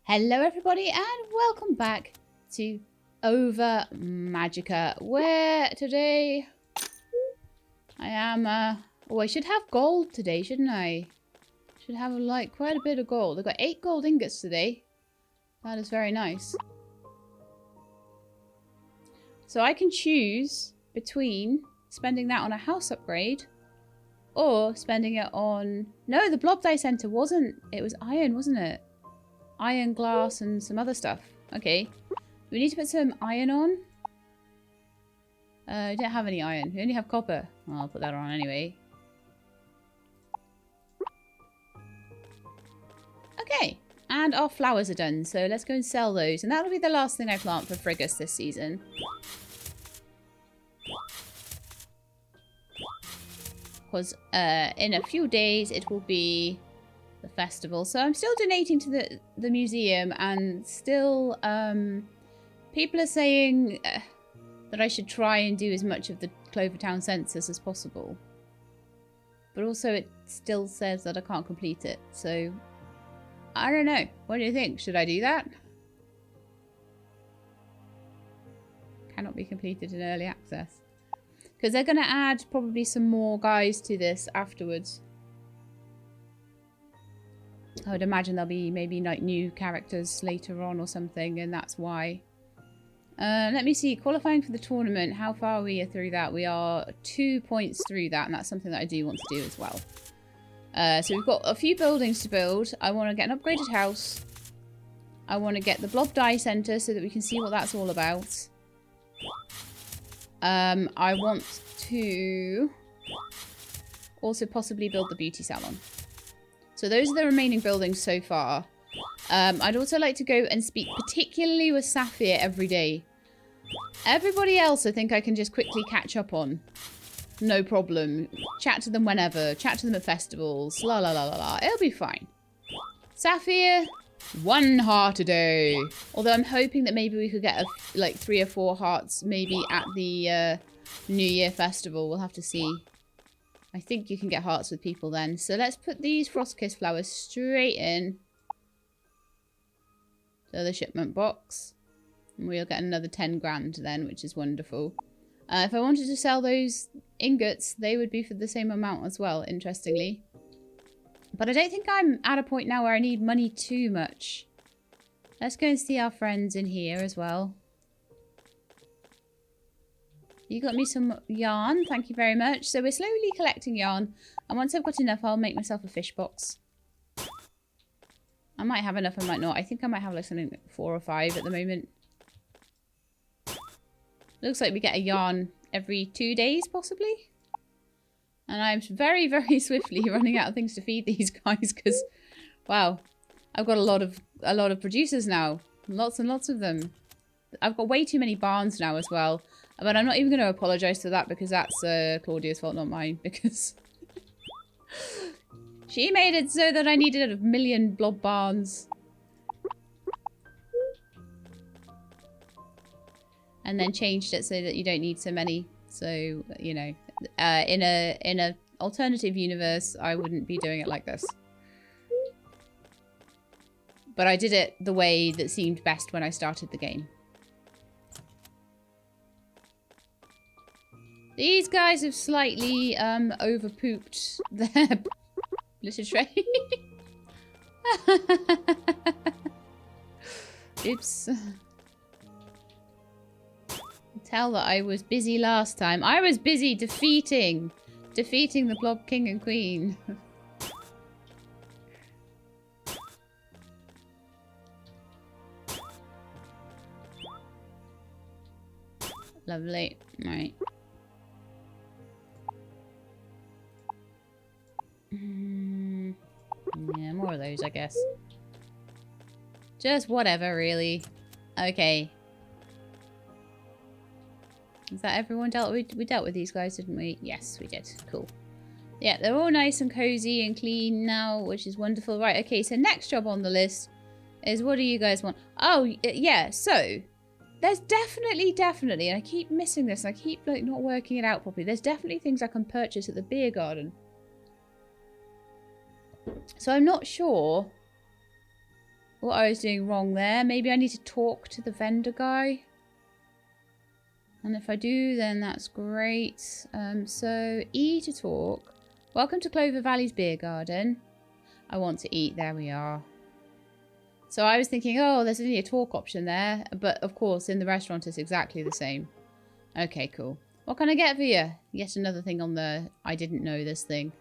Hello everybody and welcome back to Ova Magica, where today I am, oh, I should have gold today, shouldn't I? Should have like quite a bit of gold. I've got 8 gold ingots today. That is very nice. So I can choose between spending that on a house upgrade or spending it on... No, the Blob Dye Center wasn't. It was iron, wasn't it? Iron, glass, and some other stuff. Okay. We need to put some iron on. I don't have any iron. We only have copper. Well, I'll put that on anyway. Okay. And our flowers are done. So let's go and sell those. And that'll be the last thing I plant for Frigus this season. Because in a few days it will be the festival. So I'm still donating to the museum, and still people are saying that I should try and do as much of the Clover Town census as possible. But also it still says that I can't complete it. So I don't know. What do you think? Should I do that? Cannot be completed in early access. Because they're going to add probably some more guys to this afterwards. I would imagine there'll be maybe like new characters later on or something, and that's why. Let me see. Qualifying for the tournament. How far are we through that? We are 2 points through that, and that's something that I do want to do as well. So we've got a few buildings to build. I want to get an upgraded house. I want to get the Blob Dye Center so that we can see what that's all about. I want to also possibly build the beauty salon. So those are the remaining buildings so far. I'd also like to go and speak particularly with Sapphire every day. Everybody else I think I can just quickly catch up on. No problem. Chat to them whenever. Chat to them at festivals. La la la la la. It'll be fine. Sapphire, 1 heart a day. Although I'm hoping that maybe we could get like 3 or 4 hearts maybe at the New Year festival. We'll have to see. I think you can get hearts with people then. So let's put these Frost Kiss flowers straight in to the shipment box. And we'll get another 10 grand then, which is wonderful. If I wanted to sell those ingots, they would be for the same amount as well, interestingly. But I don't think I'm at a point now where I need money too much. Let's go and see our friends in here as well. You got me some yarn. Thank you very much. So we're slowly collecting yarn. And once I've got enough, I'll make myself a fish box. I might have enough, I might not. I think I might have like something like 4 or 5 at the moment. Looks like we get a yarn every 2 days, possibly. And I'm very, very swiftly running out of things to feed these guys because, wow, I've got a lot of producers now. Lots and lots of them. I've got way too many barns now as well. But I'm not even going to apologise for that because that's Claudia's fault, not mine. Because she made it so that I needed 1 million blob barns. And then changed it so that you don't need so many. So, you know, in a alternative universe, I wouldn't be doing it like this. But I did it the way that seemed best when I started the game. These guys have slightly over-pooped their litter tray. Oops. Tell that I was busy last time. I was busy defeating the Blob King and Queen. Lovely. Right. Yeah, more of those, I guess. Just whatever, really. Okay. Is that everyone dealt with? We dealt with these guys, didn't we? Yes, we did. Cool. Yeah, they're all nice and cozy and clean now, which is wonderful. Right, okay, so next job on the list is what do you guys want? Oh, yeah, so there's definitely, and I keep missing this, and I keep like not working it out properly. There's definitely things I can purchase at the beer garden. So I'm not sure what I was doing wrong there. Maybe I need to talk to the vendor guy. And if I do, then that's great. So, E to talk. Welcome to Clover Valley's beer garden. I want to eat. There we are. So I was thinking, oh, there's only a talk option there. But, of course, in the restaurant, it's exactly the same. Okay, cool. What can I get for you? Yet another thing on the I didn't know this thing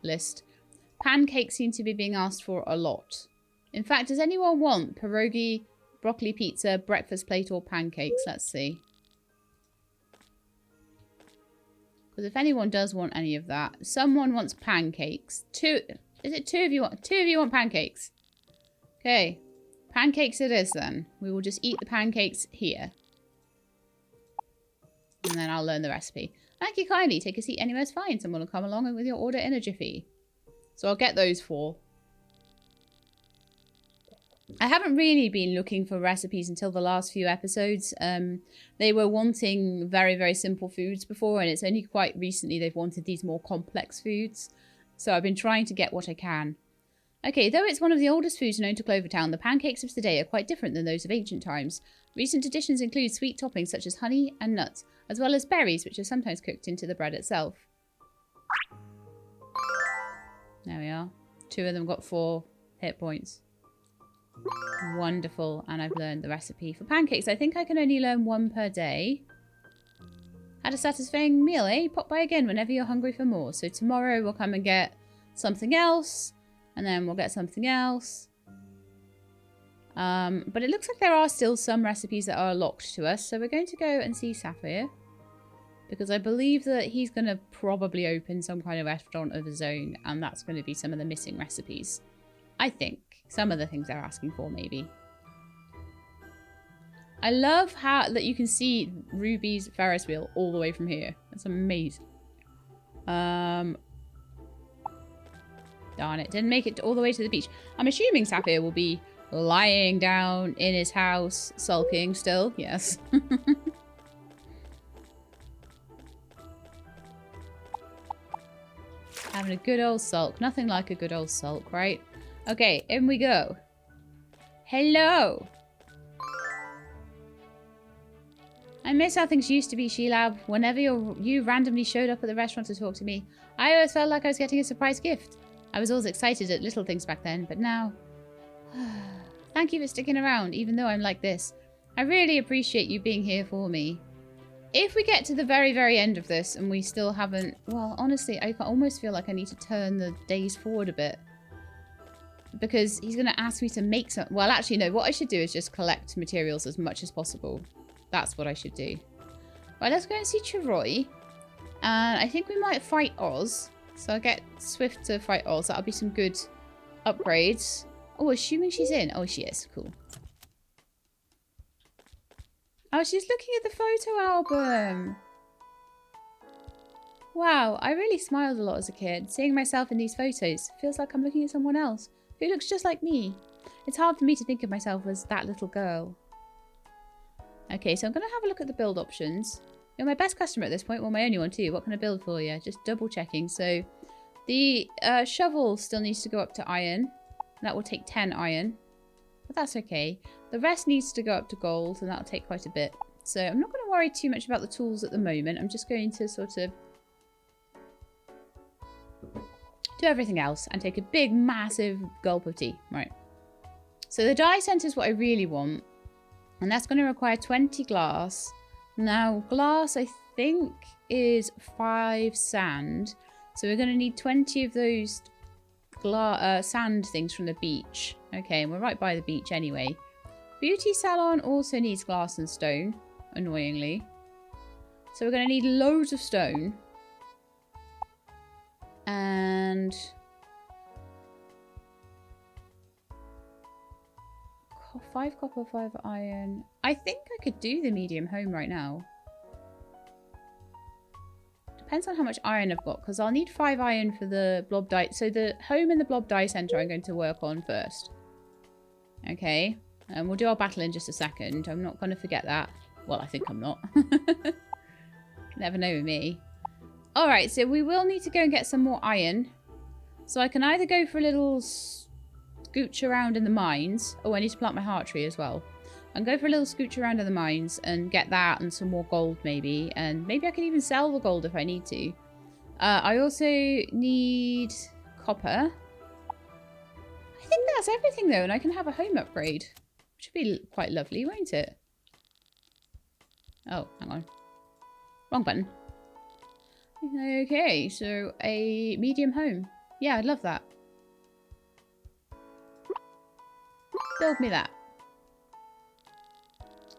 list. Pancakes seem to be being asked for a lot. In fact, does anyone want pierogi, broccoli pizza, breakfast plate, or pancakes? Let's see. Because if anyone does want any of that, someone wants pancakes. Is it two of you want? Two of you want pancakes. Okay. Pancakes it is then. We will just eat the pancakes here. And then I'll learn the recipe. Thank you kindly. Take a seat anywhere's fine. Someone will come along with your order in a jiffy. So I'll get those 4. I haven't really been looking for recipes until the last few episodes. They were wanting very, very simple foods before, and it's only quite recently they've wanted these more complex foods. So I've been trying to get what I can. Okay, though it's one of the oldest foods known to Clover Town, the pancakes of today are quite different than those of ancient times. Recent additions include sweet toppings such as honey and nuts, as well as berries, which are sometimes cooked into the bread itself. There we are. 2 of them got 4 hit points. Wonderful. And I've learned the recipe for pancakes. I think I can only learn 1 per day. Had a satisfying meal, eh? Pop by again whenever you're hungry for more. So tomorrow we'll come and get something else. And then we'll get something else. But it looks like there are still some recipes that are locked to us. So we're going to go and see Sapphire. Because I believe that he's going to probably open some kind of restaurant of his own. And that's going to be some of the missing recipes. I think. Some of the things they're asking for, maybe. I love how that you can see Ruby's Ferris wheel all the way from here. That's amazing. Darn it. Didn't make it all the way to the beach. I'm assuming Sapphire will be lying down in his house, sulking still. Yes. Having a good old sulk. Nothing like a good old sulk, right? Okay, in we go. Hello. I miss how things used to be, Sheilab. Whenever you randomly showed up at the restaurant to talk to me, I always felt like I was getting a surprise gift. I was always excited at little things back then, but now... Thank you for sticking around, even though I'm like this. I really appreciate you being here for me. If we get to the very, very end of this and we still haven't... Well, honestly, I almost feel like I need to turn the days forward a bit. Because he's going to ask me to make some... Well, actually, no. What I should do is just collect materials as much as possible. That's what I should do. Right, let's go and see Chiroy. And I think we might fight Oz. So I'll get Swift to fight Oz. That'll be some good upgrades. Oh, assuming she's in. Oh, she is. Cool. Oh, she's looking at the photo album. Wow, I really smiled a lot as a kid. Seeing myself in these photos feels like I'm looking at someone else who looks just like me. It's hard for me to think of myself as that little girl. Okay, so I'm going to have a look at the build options. You're my best customer at this point. Well, my only one too. What can I build for you? Just double checking. So the shovel still needs to go up to iron. That will take 10 iron. But that's okay. The rest needs to go up to gold, and that'll take quite a bit. So I'm not going to worry too much about the tools at the moment. I'm just going to sort of do everything else and take a big, massive gulp of tea. Right. So the dye center is what I really want. And that's going to require 20 glass. Now, glass, I think, is 5 sand. So we're going to need 20 of those sand things from the beach. Okay, and we're right by the beach anyway. Beauty salon also needs glass and stone, annoyingly. So we're going to need loads of stone. And... 5 copper, 5 iron. I think I could do the medium home right now. Depends on how much iron I've got, because I'll need 5 iron for the blob dye. So the home and the blob dye center I'm going to work on first. Okay. And we'll do our battle in just a second. I'm not going to forget that. Well, I think I'm not. Never know with me. Alright, so we will need to go and get some more iron. So I can either go for a little scooch around in the mines. Oh, I need to plant my heart tree as well. I'm going for a little scooch around in the mines and get that and some more gold maybe. And maybe I can even sell the gold if I need to. I also need copper. I think that's everything though, and I can have a home upgrade. Which would be quite lovely, won't it? Oh, hang on. Wrong button. Okay, so a medium home. Yeah, I'd love that. Build me that.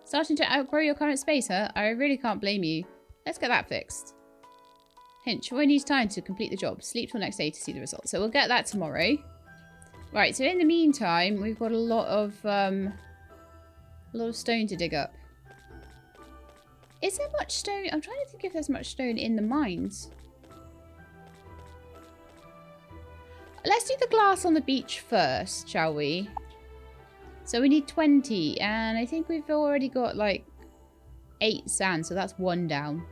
Starting to outgrow your current space, huh? I really can't blame you. Let's get that fixed. Hint, Roy needs time to complete the job. Sleep till next day to see the results. So we'll get that tomorrow. Right, so in the meantime, we've got a lot of stone to dig up. Is there much stone? I'm trying to think if there's much stone in the mines. Let's do the glass on the beach first, shall we? So we need 20, and I think we've already got like 8 sand, so that's 1 down.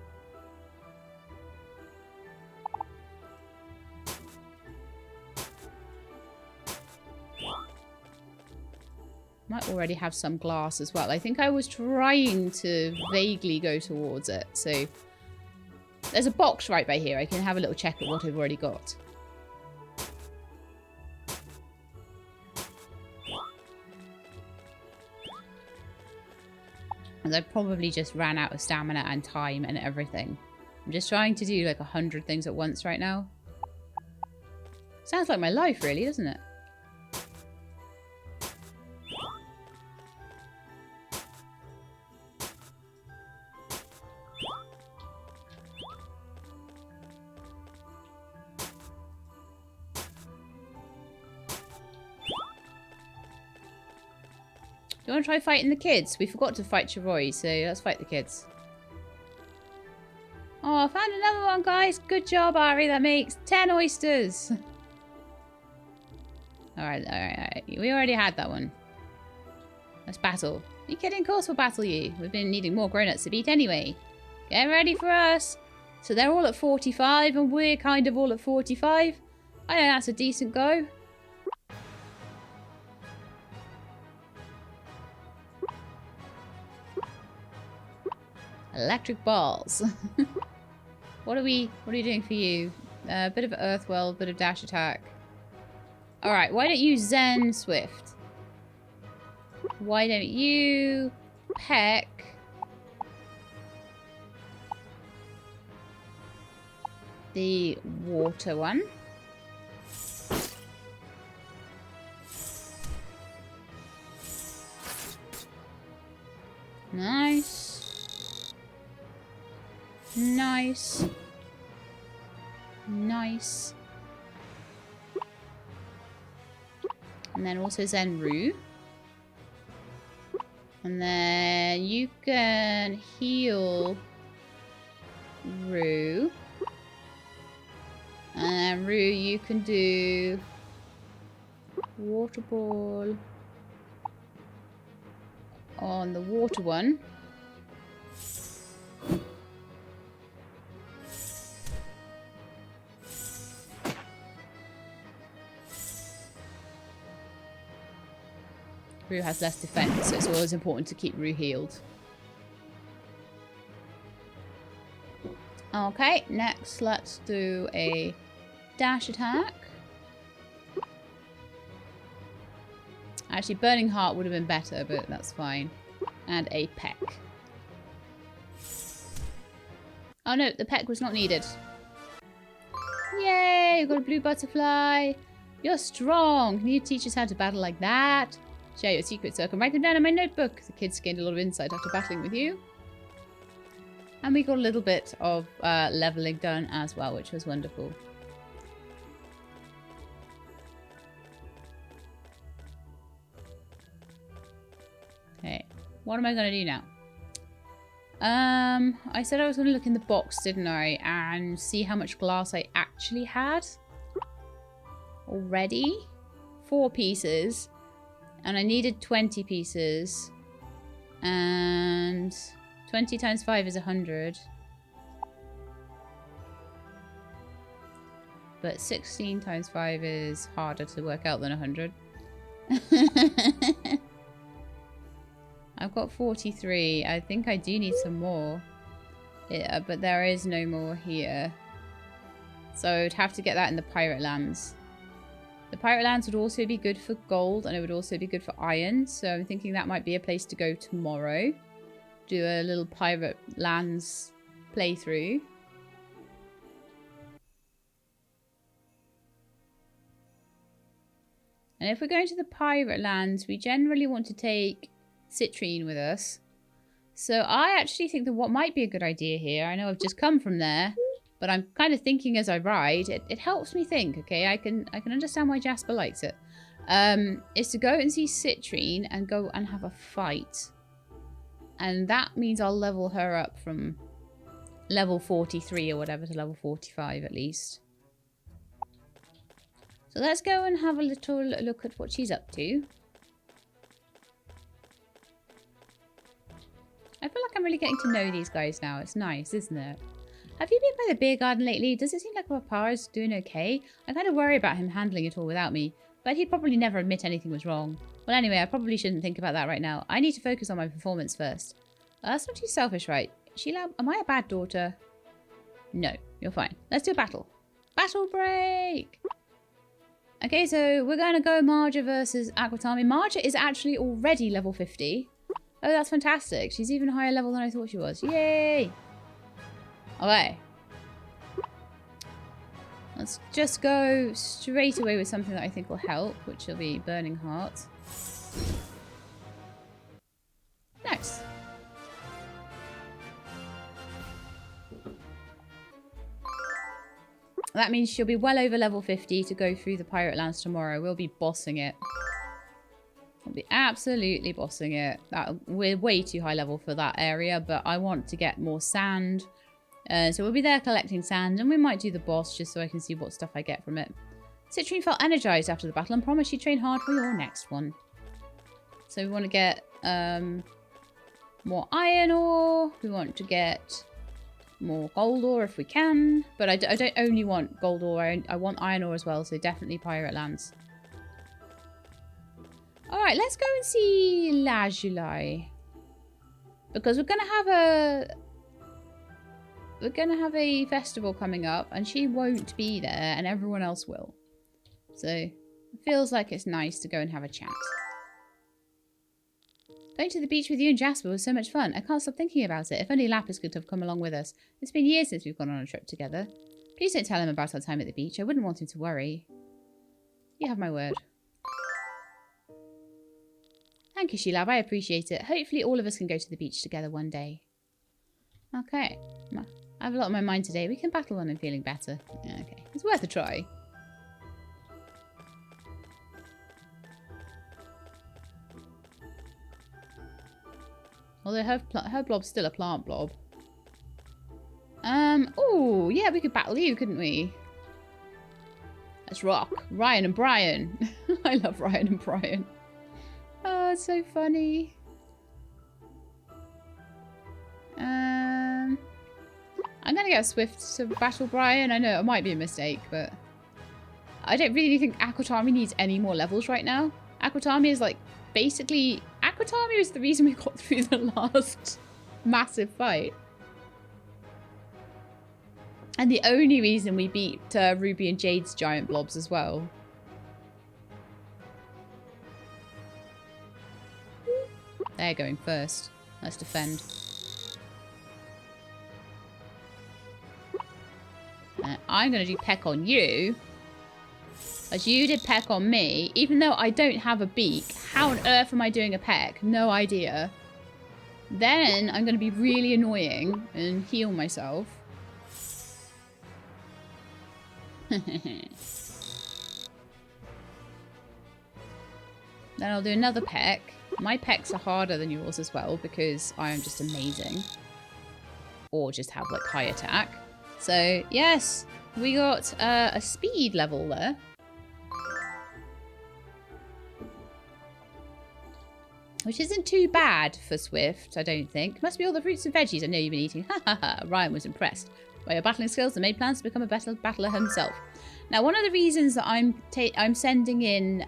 Might already have some glass as well. I think I was trying to vaguely go towards it. So there's a box right by here. I can have a little check at what I've already got. And I probably just ran out of stamina and time and everything. I'm just trying to do like 100 things at once right now. Sounds like my life really, doesn't it? Do you want to try fighting the kids? We forgot to fight Chiroy, so let's fight the kids. Oh, I found another one, guys. Good job, Ari. That makes 10 oysters. Alright, alright, alright. We already had that one. Let's battle. Are you kidding? Of course we'll battle you. We've been needing more grown-ups to beat anyway. Get ready for us. So they're all at 45 and we're kind of all at 45. I think that's a decent go. Electric balls. What are we doing for you? A bit of earth weld, bit of dash attack. Alright, why don't you Zen Swift? Why don't you peck the water one? Nice. Nice. Nice. And then also Zenru. And then you can heal Rue. And then Rue, you can do water ball on the water one. Rue has less defense, so it's always important to keep Rue healed. Okay, next let's do a dash attack. Actually, Burning Heart would have been better, but that's fine. And a peck. Oh no, the peck was not needed. Yay, you got a blue butterfly. You're strong. Can you teach us how to battle like that? Share your secrets so I can write them down in my notebook. The kids gained a lot of insight after battling with you. And we got a little bit of leveling done as well, which was wonderful. Okay, what am I going to do now? I said I was going to look in the box, didn't I? And see how much glass I actually had. Already. 4 pieces. And I needed 20 pieces. And 20 times 5 is 100. But 16 times 5 is harder to work out than 100. I've got 43. I think I do need some more. Yeah, but there is no more here. So I'd have to get that in the Pirate Lands. The Pirate Lands would also be good for gold, and it would also be good for iron. So I'm thinking that might be a place to go tomorrow. Do a little Pirate Lands playthrough. And if we're going to the Pirate Lands, we generally want to take Citrine with us. So I actually think that what might be a good idea here, I know I've just come from there, but I'm kind of thinking as I ride, it helps me think, okay? I can understand why Jasper likes it. Is to go and see Citrine and go and have a fight. And that means I'll level her up from level 43 or whatever to level 45 at least. So let's go and have a little look at what she's up to. I feel like I'm really getting to know these guys now. It's nice, isn't it? Have you been by the beer garden lately? Does it seem like Papa is doing okay? I kind of worry about him handling it all without me, but he'd probably never admit anything was wrong. Well, anyway, I probably shouldn't think about that right now. I need to focus on my performance first. That's not too selfish, right? Sheila, am I a bad daughter? No, you're fine. Let's do a battle. Battle break! Okay, so we're going to go Marja versus Aquatami. Marja is actually already level 50. Oh, that's fantastic. She's even higher level than I thought she was. Yay! Okay. Let's just go straight away with something that I think will help, which will be Burning Heart. Nice. That means she'll be well over level 50 to go through the Pirate Lands tomorrow. We'll be bossing it. We'll be absolutely bossing it. We're way too high level for that area, but I want to get more sand. So we'll be there collecting sand, and we might do the boss just so I can see what stuff I get from it. Citrine felt energized after the battle and promised she'd train hard for your next one. So we want to get more iron ore. We want to get more gold ore if we can. But I don't only want gold ore. I want iron ore as well, so definitely Pirate Lands. Alright, let's go and see La July. Because we're gonna have a festival coming up, and she won't be there, and everyone else will. So it feels like it's nice to go and have a chat. Going to the beach with you and Jasper was so much fun. I can't stop thinking about it. If only Lapis could have come along with us. It's been years since we've gone on a trip together. Please don't tell him about our time at the beach. I wouldn't want him to worry. You have my word. Thank you, Sheila. I appreciate it. Hopefully all of us can go to the beach together one day. Okay. I have a lot on my mind today. We can battle when I'm feeling better. Yeah, okay. It's worth a try. Although her blob's still a plant blob. Oh, yeah, we could battle you, couldn't we? Let's rock. Ryan and Brian. I love Ryan and Brian. Oh, it's so funny. I'm gonna get Swift to battle Brian. I know it might be a mistake, but I don't really think Aquatami needs any more levels right now. Aquatami is like basically Aquatami is the reason we got through the last massive fight. And the only reason we beat Ruby and Jade's giant blobs as well. They're going first. Let's defend. I'm going to do peck on you. As you did peck on me. Even though I don't have a beak. How on earth am I doing a peck? No idea. Then I'm going to be really annoying and heal myself. Then I'll do another peck. My pecks are harder than yours as well because I am just amazing. Or just have like high attack. So yes, we got a speed level there. Which isn't too bad for Swift, I don't think. Must be all the fruits and veggies I know you've been eating. Ha ha ha. Ryan was impressed by your battling skills and made plans to become a battler himself. Now, one of the reasons that I'm sending in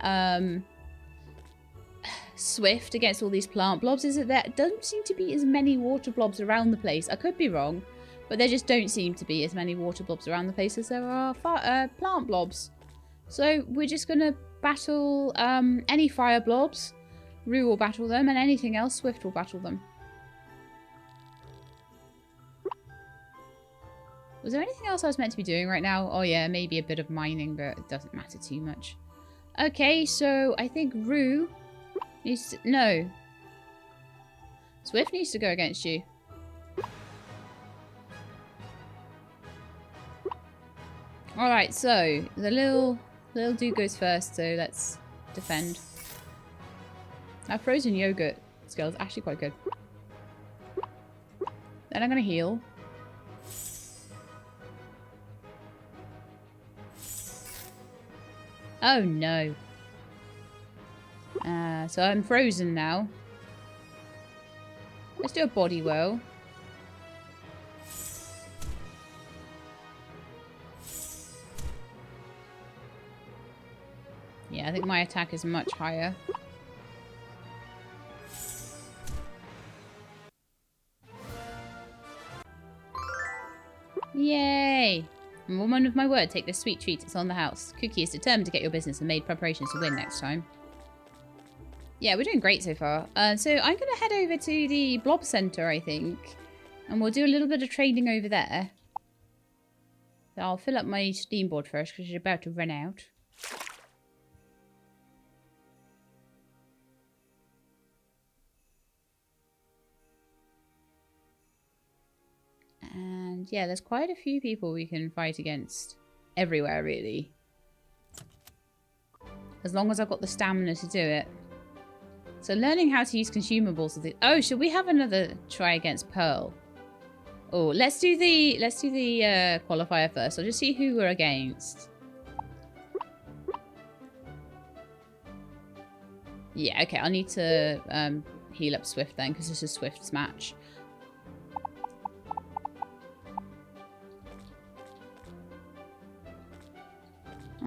swift against all these plant blobs is that there don't seem to be as many water blobs around the place. I could be wrong, but there just don't seem to be as many water blobs around the place as there are plant blobs. So we're just going to battle any fire blobs. Rue will battle them, and anything else, Swift will battle them. Was there anything else I was meant to be doing right now? Oh yeah, maybe a bit of mining, but it doesn't matter too much. Okay, so I think Rue needs to... No. Swift needs to go against you. Alright, so the little dude goes first, so let's defend. That frozen yogurt skill is actually quite good. Then I'm going to heal. Oh no. So I'm frozen now. Let's do a body whirl. Yeah, I think my attack is much higher. Yay! Woman of my word, take this sweet treat. It's on the house. Cookie is determined to get your business and made preparations to win next time. Yeah, we're doing great so far. So I'm going to head over to the Blob Center, I think. And we'll do a little bit of trading over there. So I'll fill up my steam board first because it's about to run out. And yeah, there's quite a few people we can fight against everywhere, really. As long as I've got the stamina to do it. So learning how to use consumables. Oh, should we have another try against Pearl? Oh, let's do the qualifier first. I'll just see who we're against. Yeah, okay. I'll need to heal up Swift then, because this is Swift's match.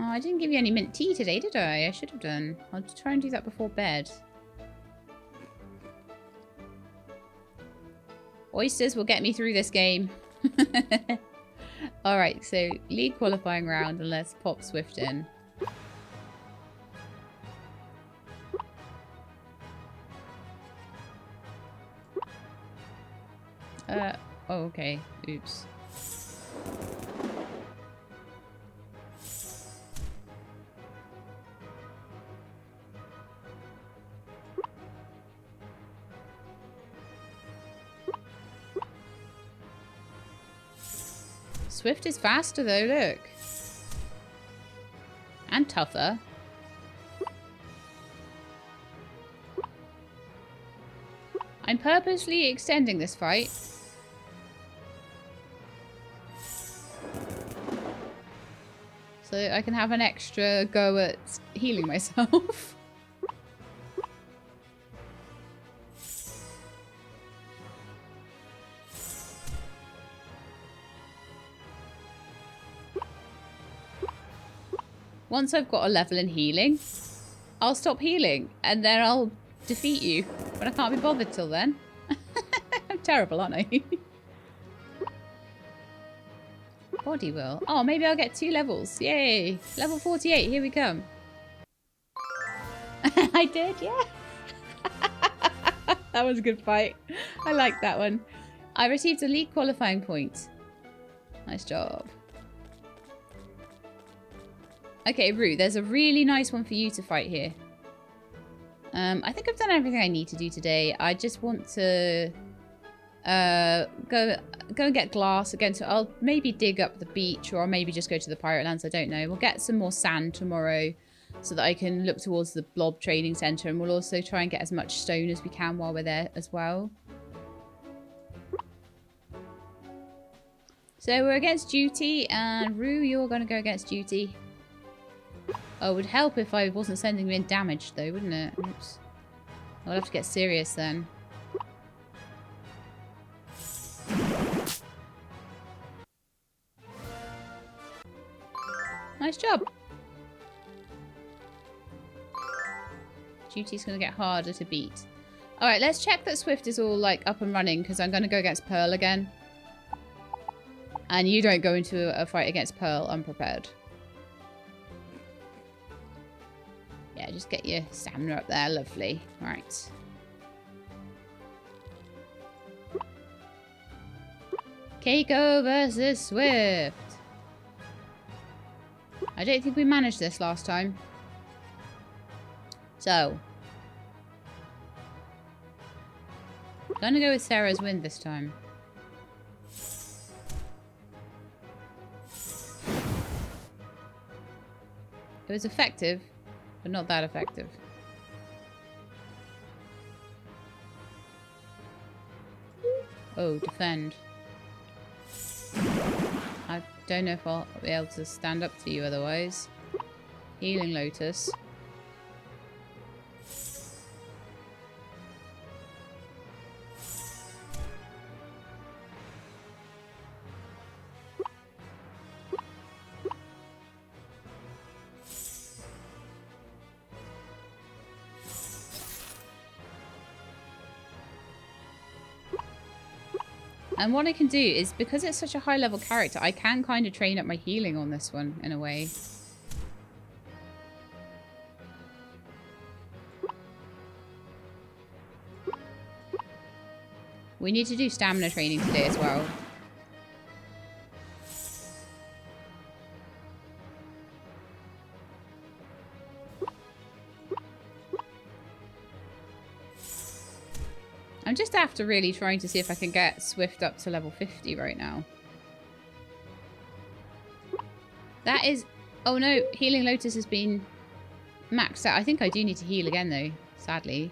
Oh, I didn't give you any mint tea today, did I? I should have done. I'll try and do that before bed. Oysters will get me through this game. Alright, so league qualifying round, and let's pop Swift in. Oh, okay. Oops. Swift is faster though, look. And tougher. I'm purposely extending this fight. So I can have an extra go at healing myself. Once I've got a level in healing, I'll stop healing and then I'll defeat you. But I can't be bothered till then. I'm terrible, aren't I? Body will. Oh, maybe I'll get 2 levels. Yay. Level 48. Here we come. I did, yeah. That was a good fight. I like that one. I received a league qualifying point. Nice job. Okay, Rue, there's a really nice one for you to fight here. I think I've done everything I need to do today. I just want to go and get glass again. So I'll maybe dig up the beach, or I'll maybe just go to the pirate lands. I don't know. We'll get some more sand tomorrow so that I can look towards the Blob Trading Centre, and we'll also try and get as much stone as we can while we're there as well. So we're against Duty, and Rue, you're going to go against Duty. Oh, it would help if I wasn't sending you in damage, though, wouldn't it? Oops. I'll have to get serious then. Nice job. duty's going to get harder to beat. Alright, let's check that Swift is all, like, up and running, because I'm going to go against Pearl again. And you don't go into a fight against Pearl unprepared. Yeah, just get your stamina up there. Lovely. Right. Keiko versus Swift. I don't think we managed this last time. So. I'm gonna go with Sarah's win this time. It was effective, but not that effective. Oh, defend. I don't know if I'll be able to stand up to you otherwise. Healing Lotus. And what I can do is, because it's such a high level character, I can kind of train up my healing on this one, in a way. We need to do stamina training today as well. I'm just after really trying to see if I can get Swift up to level 50 right now. That is... Oh no, Healing Lotus has been maxed out. I think I do need to heal again though, sadly.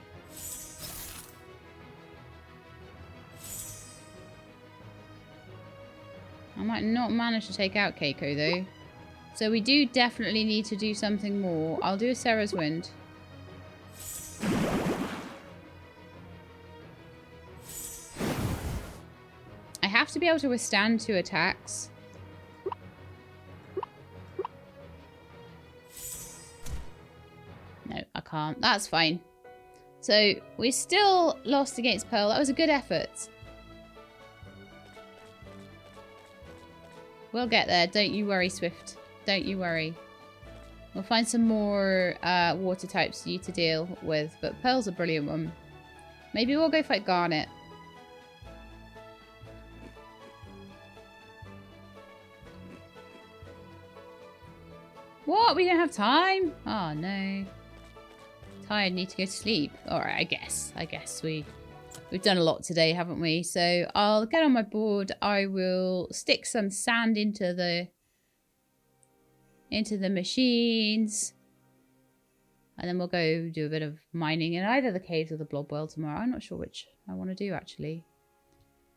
I might not manage to take out Keiko though. So we do definitely need to do something more. I'll do a Sarah's Wind. I have to be able to withstand 2 attacks. No, I can't. That's fine. So, we still lost against Pearl. That was a good effort. We'll get there. Don't you worry, Swift. Don't you worry. We'll find some more water types for you to deal with. But Pearl's a brilliant one. Maybe we'll go fight Garnet. What? We don't have time? Oh, no. Tired, need to go to sleep. Alright, I guess we've done a lot today, haven't we? So I'll get on my board. I will stick some sand into the machines. And then we'll go do a bit of mining in either the caves or the blob world tomorrow. I'm not sure which I want to do, actually.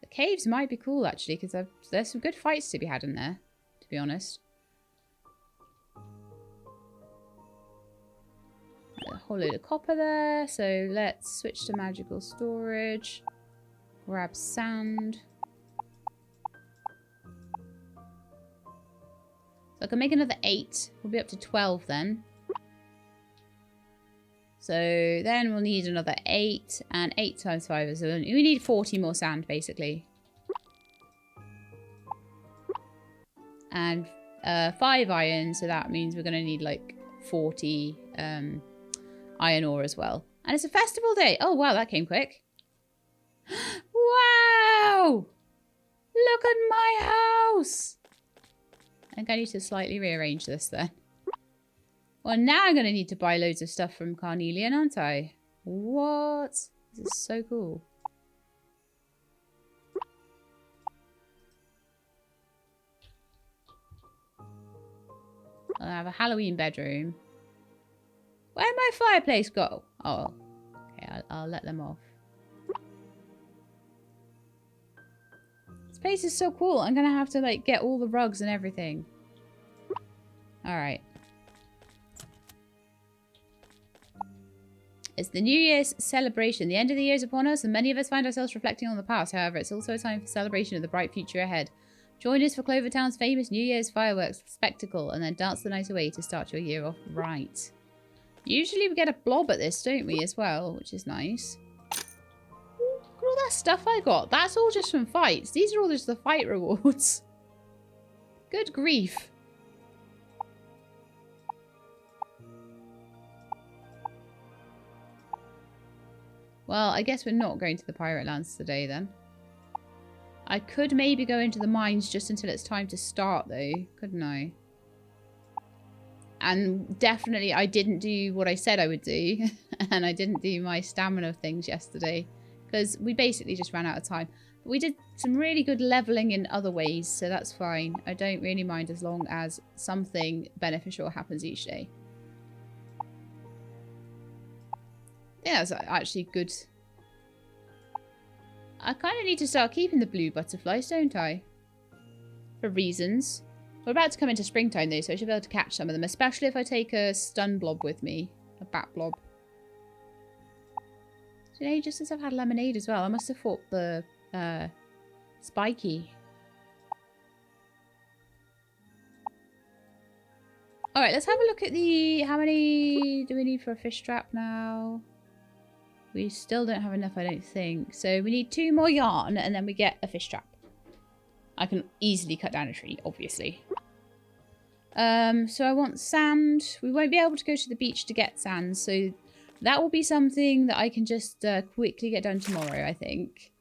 The caves might be cool, actually, because there's some good fights to be had in there, to be honest. A whole load of copper there, so let's switch to magical storage. Grab sand. So I can make another 8. We'll be up to 12 then. So then we'll need another 8, and 8 times 5 is... we need 40 more sand, basically. And 5 iron, so that means we're going to need like 40... iron ore as well. And it's a festival day. Oh, wow, that came quick. Wow! Look at my house! I think I need to slightly rearrange this then. Well, now I'm going to need to buy loads of stuff from Carnelian, aren't I? What? This is so cool. I'll have a Halloween bedroom. Where'd my fireplace go? Oh, okay, I'll let them off. This place is so cool. I'm gonna have to like get all the rugs and everything. Alright. It's the New Year's celebration. The end of the year is upon us, and many of us find ourselves reflecting on the past. However, it's also a time for celebration of the bright future ahead. Join us for Clover Town's famous New Year's fireworks spectacle, and then dance the night away to start your year off right. Usually we get a blob at this, don't we, as well, which is nice. Look at all that stuff I got. That's all just from fights. These are all just the fight rewards. Good grief. Well, I guess we're not going to the Pirate Lands today then. I could maybe go into the mines just until it's time to start though, couldn't I? And definitely I didn't do what I said I would do. And I didn't do my stamina things yesterday. Because we basically just ran out of time. But we did some really good leveling in other ways, so that's fine. I don't really mind as long as something beneficial happens each day. Yeah, that's actually good. I kind of need to start keeping the blue butterflies, don't I? For reasons. We're about to come into springtime though, so I should be able to catch some of them, especially if I take a stun blob with me. A bat blob. Today, just as I've had lemonade as well, I must have fought the spiky. Alright, let's have a look at the... How many do we need for a fish trap now? We still don't have enough, I don't think. So we need 2 more yarn and then we get a fish trap. I can easily cut down a tree, obviously. So I want sand. We won't be able to go to the beach to get sand, so that will be something that I can just quickly get done tomorrow, I think.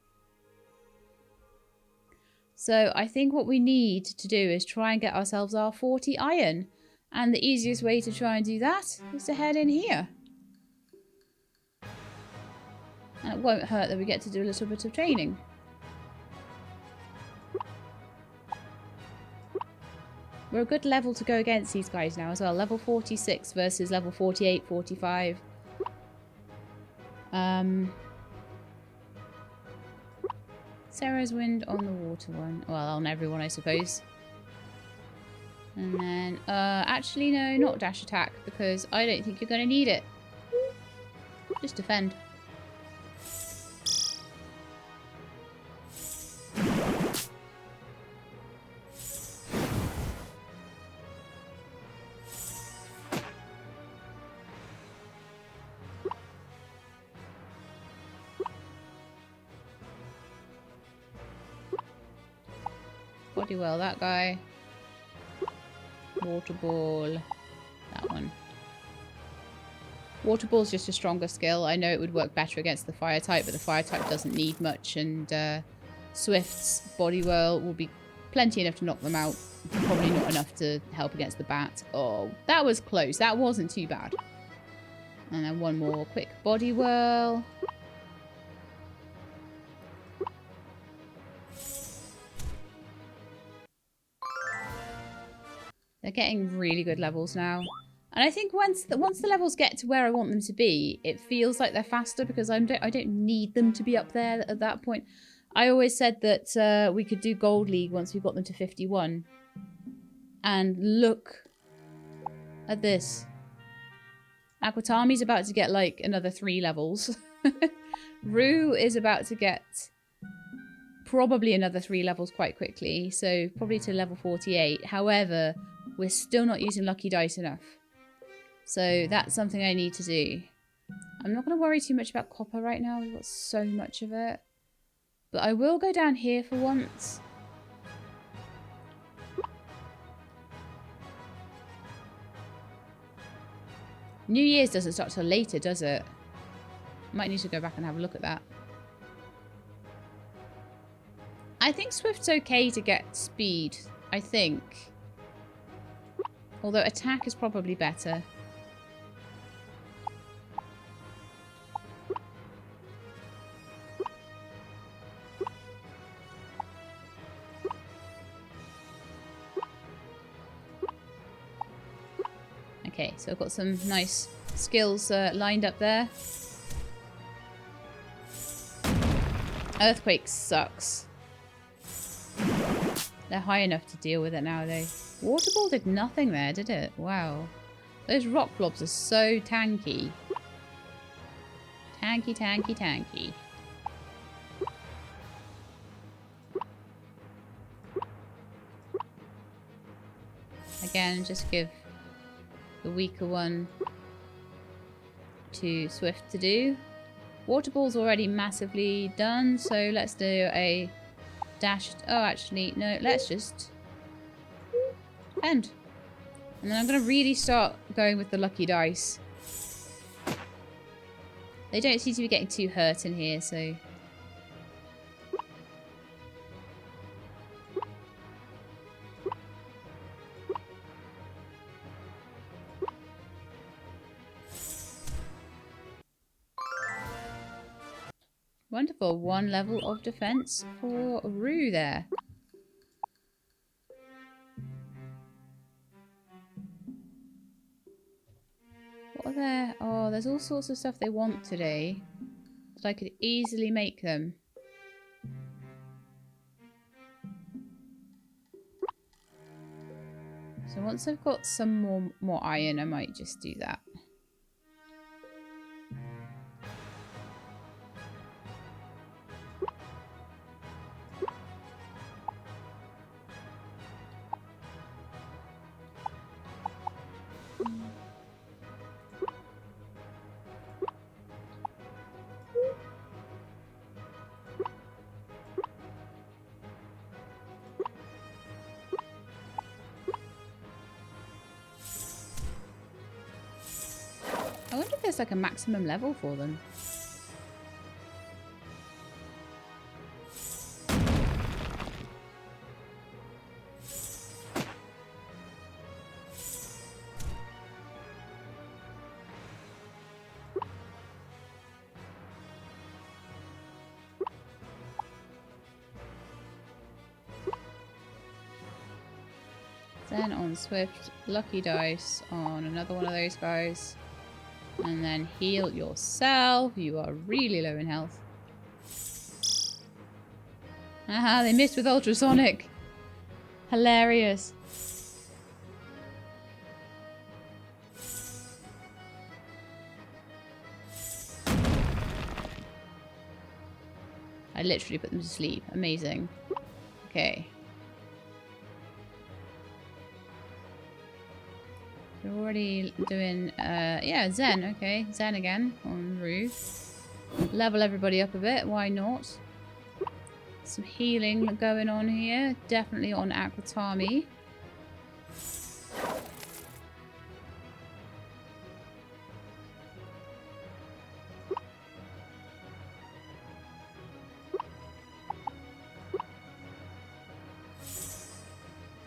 So I think what we need to do is try and get ourselves our 40 iron. And the easiest way to try and do that is to head in here. And it won't hurt that we get to do a little bit of training. We're a good level to go against these guys now as well. Level 46 versus level 48, 45. Sarah's wind on the water one. Well, on everyone, I suppose. And then, actually, no, not dash attack, because I don't think you're going to need it. Just defend. Body well, that guy. Water ball. That one. Water ball's just a stronger skill. I know it would work better against the fire type, but the fire type doesn't need much, and Swift's body whirl will be plenty enough to knock them out. Probably not enough to help against the bat. Oh, that was close. That wasn't too bad. And then one more quick body whirl. They're getting really good levels now. And I think once the levels get to where I want them to be, it feels like they're faster because I don't need them to be up there at that point. I always said that we could do Gold League once we got them to 51. And look at this. Aquatami's about to get like another 3 levels. Rue is about to get probably another 3 levels quite quickly. So probably to level 48. However, we're still not using Lucky Dice enough. So that's something I need to do. I'm not going to worry too much about copper right now. We've got so much of it. But I will go down here for once. New Year's doesn't start till later, does it? Might need to go back and have a look at that. I think Swift's okay to get speed. I think. Although attack is probably better. Okay, so I've got some nice skills lined up there. Earthquake sucks. They're high enough to deal with it now, though. Water Ball did nothing there, did it? Wow. Those rock blobs are so tanky. Tanky, tanky, tanky. Again, just give the weaker one too swift to do. Water ball's already massively done, so let's do a dash. Oh, actually, no, let's just end. And then I'm going to really start going with the lucky dice. They don't seem to be getting too hurt in here, so... Wonderful. 1 level of defense for Rue there. What are there? Oh, there's all sorts of stuff they want today that I could easily make them. So once I've got some more iron, I might just do that. I wonder if there's like a maximum level for them. Then on Swift, lucky dice on another one of those guys. And then heal yourself. You are really low in health. Aha, they missed with ultrasonic. Hilarious. I literally put them to sleep. Amazing. Okay. We're already doing, yeah, Zen. Okay, Zen again on Rue. Level everybody up a bit. Why not? Some healing going on here. Definitely on Aquatami.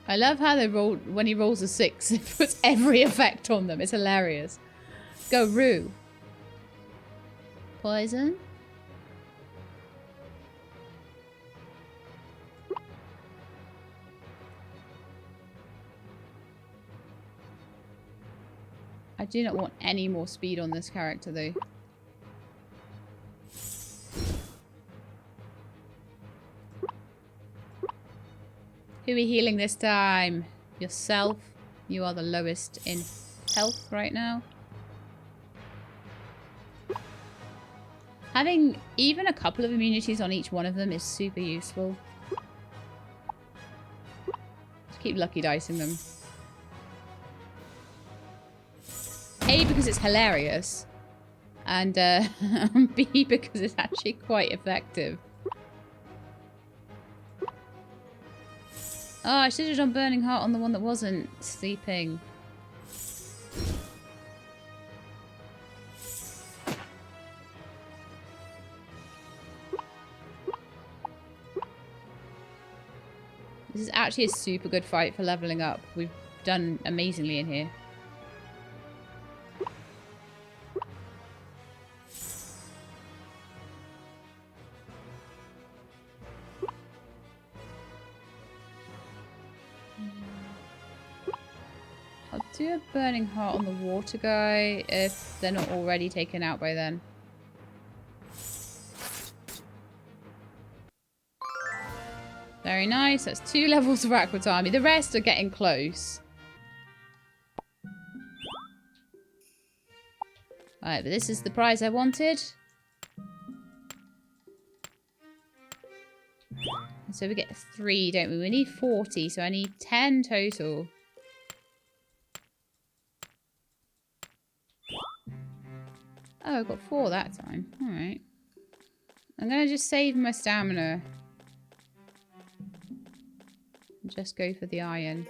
I love how they roll when he rolls a 6, it puts every effect on them. It's hilarious. Go, Rue. Poison. I do not want any more speed on this character, though. Who are we healing this time? Yourself. You are the lowest in health right now. Having even a couple of immunities on each one of them is super useful. Just keep lucky dicing them. A, because it's hilarious. And B, because it's actually quite effective. Oh, I should have done Burning Heart on the one that wasn't sleeping. This is actually a super good fight for leveling up. We've done amazingly in here. Do a Burning Heart on the water guy if they're not already taken out by then. Very nice. That's 2 levels of Aquatami. The rest are getting close. Alright, but this is the prize I wanted. So we get 3, don't we? We need 40, so I need 10 total. Oh, I got 4 that time. Alright. I'm going to just save my stamina. And just go for the iron.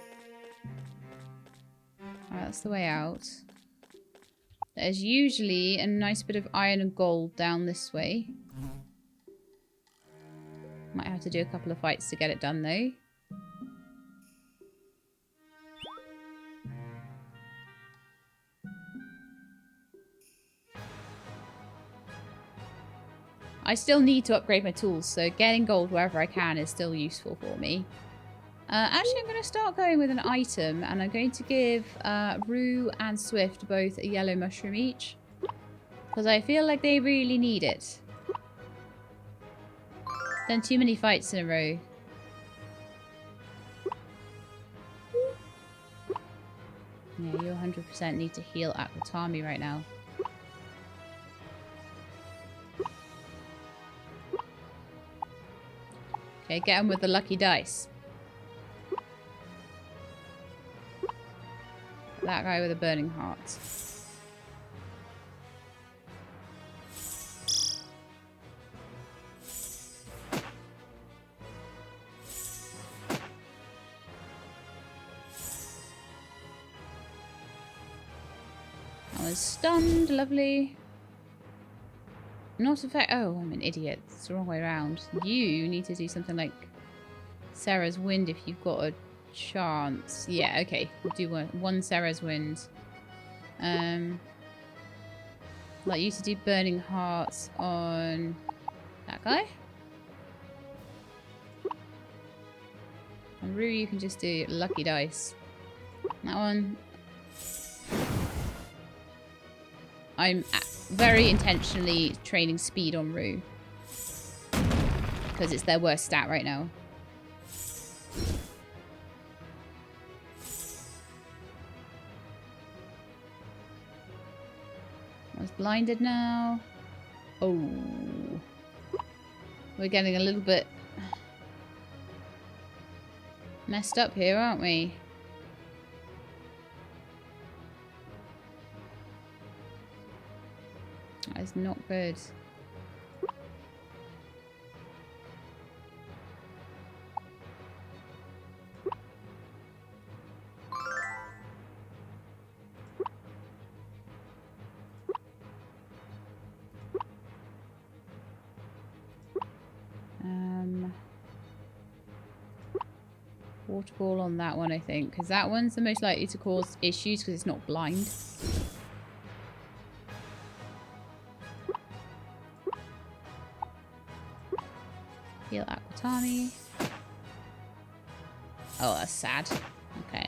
Alright, that's the way out. There's usually a nice bit of iron and gold down this way. Might have to do a couple of fights to get it done though. I still need to upgrade my tools, so getting gold wherever I can is still useful for me. Actually, I'm going to start going with an item, and I'm going to give Rue and Swift both a yellow mushroom each. Because I feel like they really need it. Done too many fights in a row. Yeah, you 100% need to heal Aquatami right now. Okay, get him with the lucky dice. That guy with a burning heart. I was stunned, lovely. Not effect. Oh, I'm an idiot. It's the wrong way around. You need to do something like Sarah's Wind if you've got a chance. Yeah, okay. We'll do one Sarah's Wind. Like you to do Burning Hearts on that guy. And Rue, you can just do Lucky Dice. That one. I'm very intentionally training speed on Rue. Because it's their worst stat right now. I was blinded now. Oh. We're getting a little bit messed up here, aren't we? That is not good. Water ball on that one, I think, because that one's the most likely to cause issues because it's not blind. Heal Aquatami. Oh, that's sad. Okay.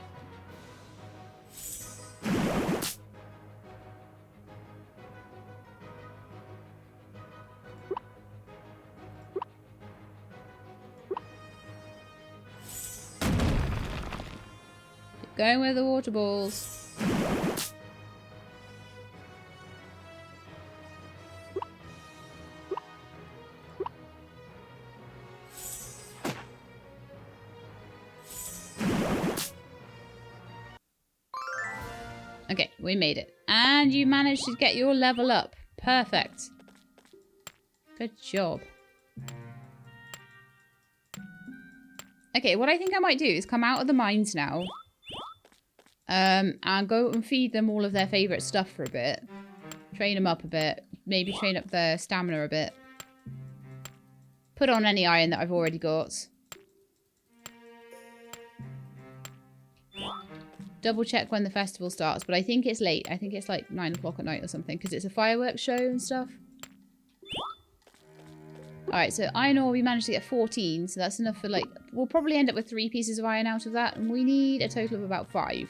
Keep going with the water balls. Okay, we made it. And you managed to get your level up. Perfect. Good job. Okay, what I think I might do is come out of the mines now. And go and feed them all of their favourite stuff for a bit. Train them up a bit. Maybe train up their stamina a bit. Put on any iron that I've already got. Double check when the festival starts, but I think it's late. I think it's like 9 o'clock at night or something, because it's a fireworks show and stuff. Alright, so iron ore, we managed to get 14, so that's enough for like... We'll probably end up with 3 pieces of iron out of that, and we need a total of about 5.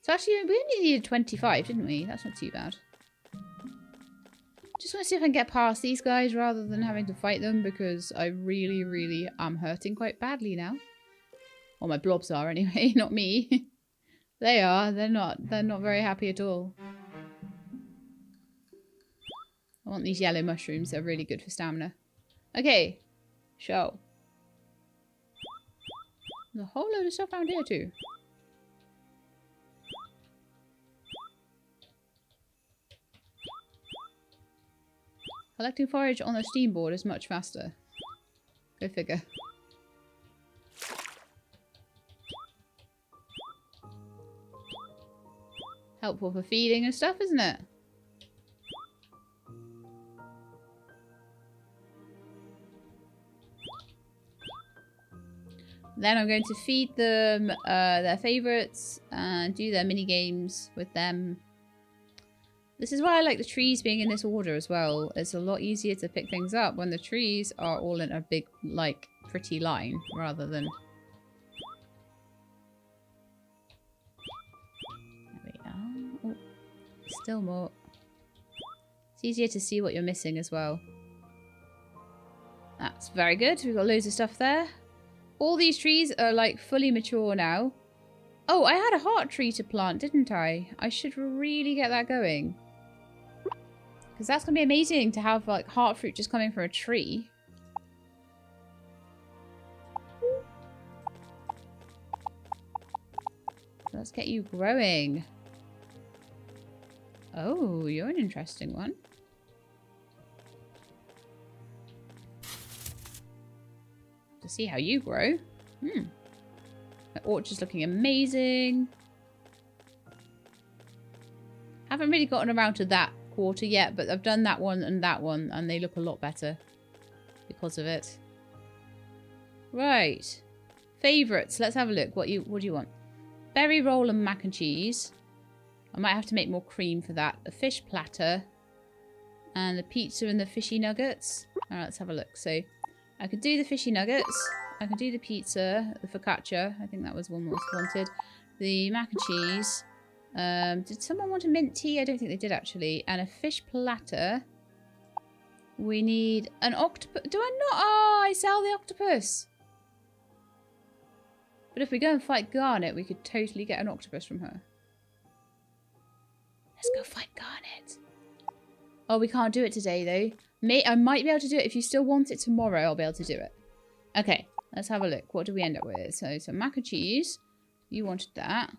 So actually, we only needed 25, didn't we? That's not too bad. Just want to see if I can get past these guys rather than having to fight them, because I really, really am hurting quite badly now. Well, my blobs are anyway, not me. They are. They're not very happy at all. I want these yellow mushrooms. They're really good for stamina. Okay. Show. There's a whole load of stuff down here too. Collecting forage on a steamboard is much faster. Go figure. Helpful for feeding and stuff, isn't it? Then I'm going to feed them their favourites and do their mini games with them. This is why I like the trees being in this order as well. It's a lot easier to pick things up when the trees are all in a big, like, pretty line rather than... There we are. Oh, still more. It's easier to see what you're missing as well. That's very good. We've got loads of stuff there. All these trees are like fully mature now. Oh, I had a heart tree to plant, didn't I? I should really get that going. Because that's going to be amazing to have like heart fruit just coming from a tree. Let's get you growing. Oh, you're an interesting one. To see how you grow. The orchard's looking amazing. Haven't really gotten around to that quarter yet, but I've done that one, and they look a lot better because of it. Right. Favourites. Let's have a look. What do you want? Berry roll and mac and cheese. I might have to make more cream for that. A fish platter. And the pizza and the fishy nuggets. Alright, let's have a look. So, I could do the fishy nuggets. I can do the pizza, the focaccia. I think that was one was wanted. The mac and cheese. Did someone want a mint tea? I don't think they did actually. And a fish platter. We need an octopus. Do I not? Oh, I sell the octopus. But if we go and fight Garnet, we could totally get an octopus from her. Let's go fight Garnet. Oh, we can't do it today though. I might be able to do it. If you still want it tomorrow, I'll be able to do it. Okay, let's have a look. What do we end up with? So some mac and cheese. You wanted that.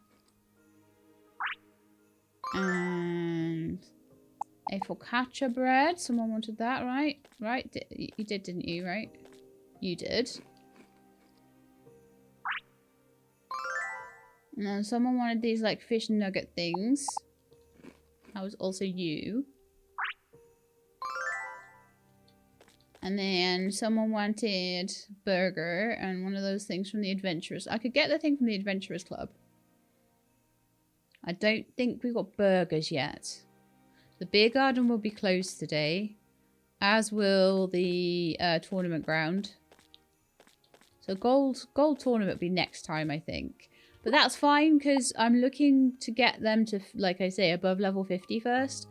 And a focaccia bread. Someone wanted that, right? Right? You did, didn't you, right? You did. And then someone wanted these, like, fish nugget things. That was also you. And then someone wanted burger and one of those things from the Adventurers. I could get the thing from the Adventurers Club. I don't think we've got burgers yet. The beer garden will be closed today, as will the tournament ground. So gold tournament will be next time, I think. But that's fine because I'm looking to get them to, like I say, above level 50 first.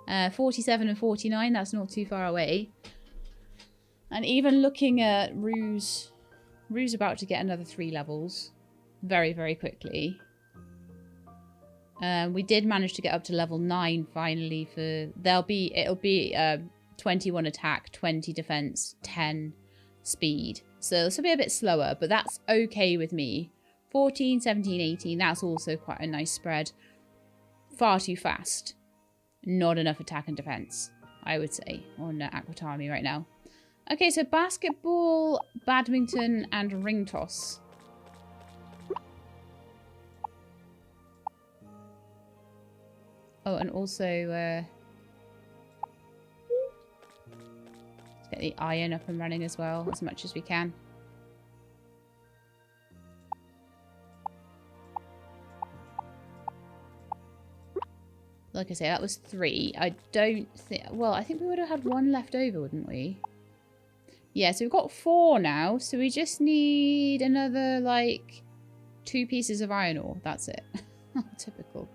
47 and 49, that's not too far away. And even looking at Rue's about to get another 3 levels very, very quickly. We did manage to get up to level 9 finally for... It'll be 21 attack, 20 defense, 10 speed. So this will be a bit slower, but that's okay with me. 14, 17, 18, that's also quite a nice spread. Far too fast. Not enough attack and defense, I would say, on Aquatami right now. Okay, so basketball, badminton, and ring toss. Oh, and also, let's get the iron up and running as well, as much as we can. Like I say, that was 3. I don't think... Well, I think we would have had 1 left over, wouldn't we? Yeah, so we've got 4 now. So we just need another, like, 2 pieces of iron ore. That's it. Typical.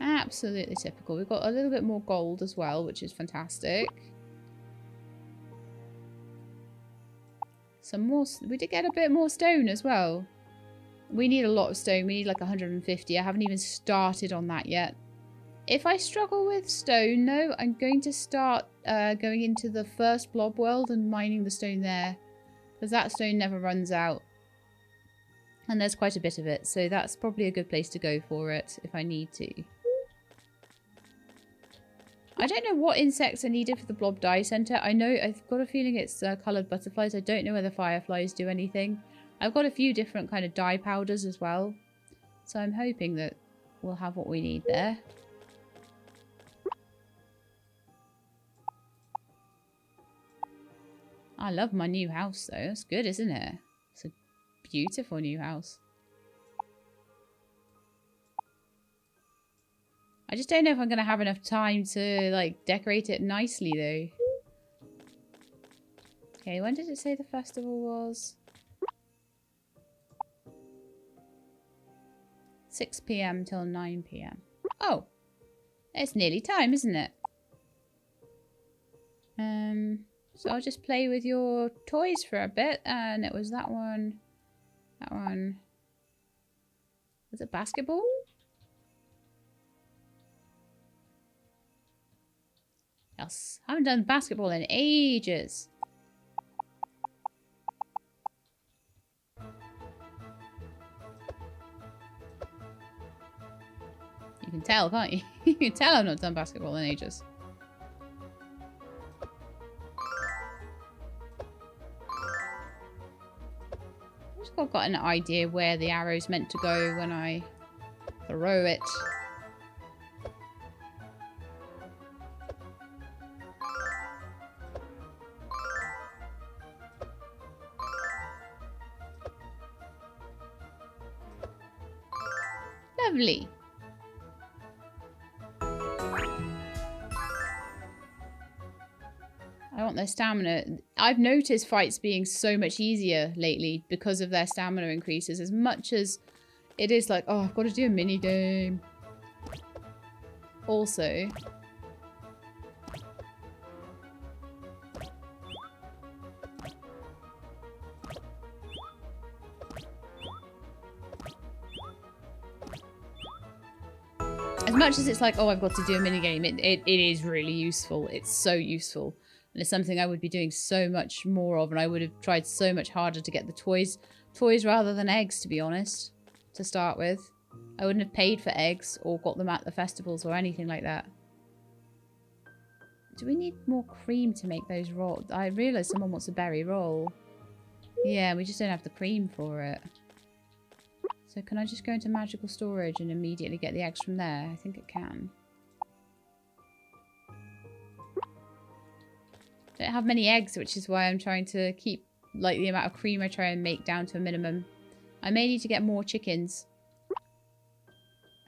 Absolutely typical. We've got a little bit more gold as well, which is fantastic. Some more... We did get a bit more stone as well. We need a lot of stone. We need like 150. I haven't even started on that yet. If I struggle with stone, though, I'm going to start going into the first blob world and mining the stone there. Because that stone never runs out. And there's quite a bit of it. So that's probably a good place to go for it if I need to. I don't know what insects are needed for the Blob Dye Center. I know, I've got a feeling it's coloured butterflies. I don't know whether fireflies do anything. I've got a few different kind of dye powders as well. So I'm hoping that we'll have what we need there. I love my new house though. It's good, isn't it? It's a beautiful new house. I just don't know if I'm going to have enough time to, like, decorate it nicely, though. Okay, when did it say the festival was? 6 PM till 9 PM. Oh! It's nearly time, isn't it? So I'll just play with your toys for a bit, and it was that one. That one. Was it basketball? Yes. I haven't done basketball in ages. You can tell, can't you? You can tell I've not done basketball in ages. I've just got an idea where the arrow's meant to go when I throw it. Lovely. I want their stamina. I've noticed fights being so much easier lately because of their stamina increases. As much as it is like, oh, I've got to do a mini game. Also, as much as it's like, oh, I've got to do a minigame, it is really useful. It's so useful. And it's something I would be doing so much more of, and I would have tried so much harder to get the toys rather than eggs, to be honest, to start with. I wouldn't have paid for eggs or got them at the festivals or anything like that. Do we need more cream to make those rolls? I realised someone wants a berry roll. Yeah, we just don't have the cream for it. So can I just go into magical storage and immediately get the eggs from there? I think it can. Don't have many eggs, which is why I'm trying to keep like the amount of cream I try and make down to a minimum. I may need to get more chickens.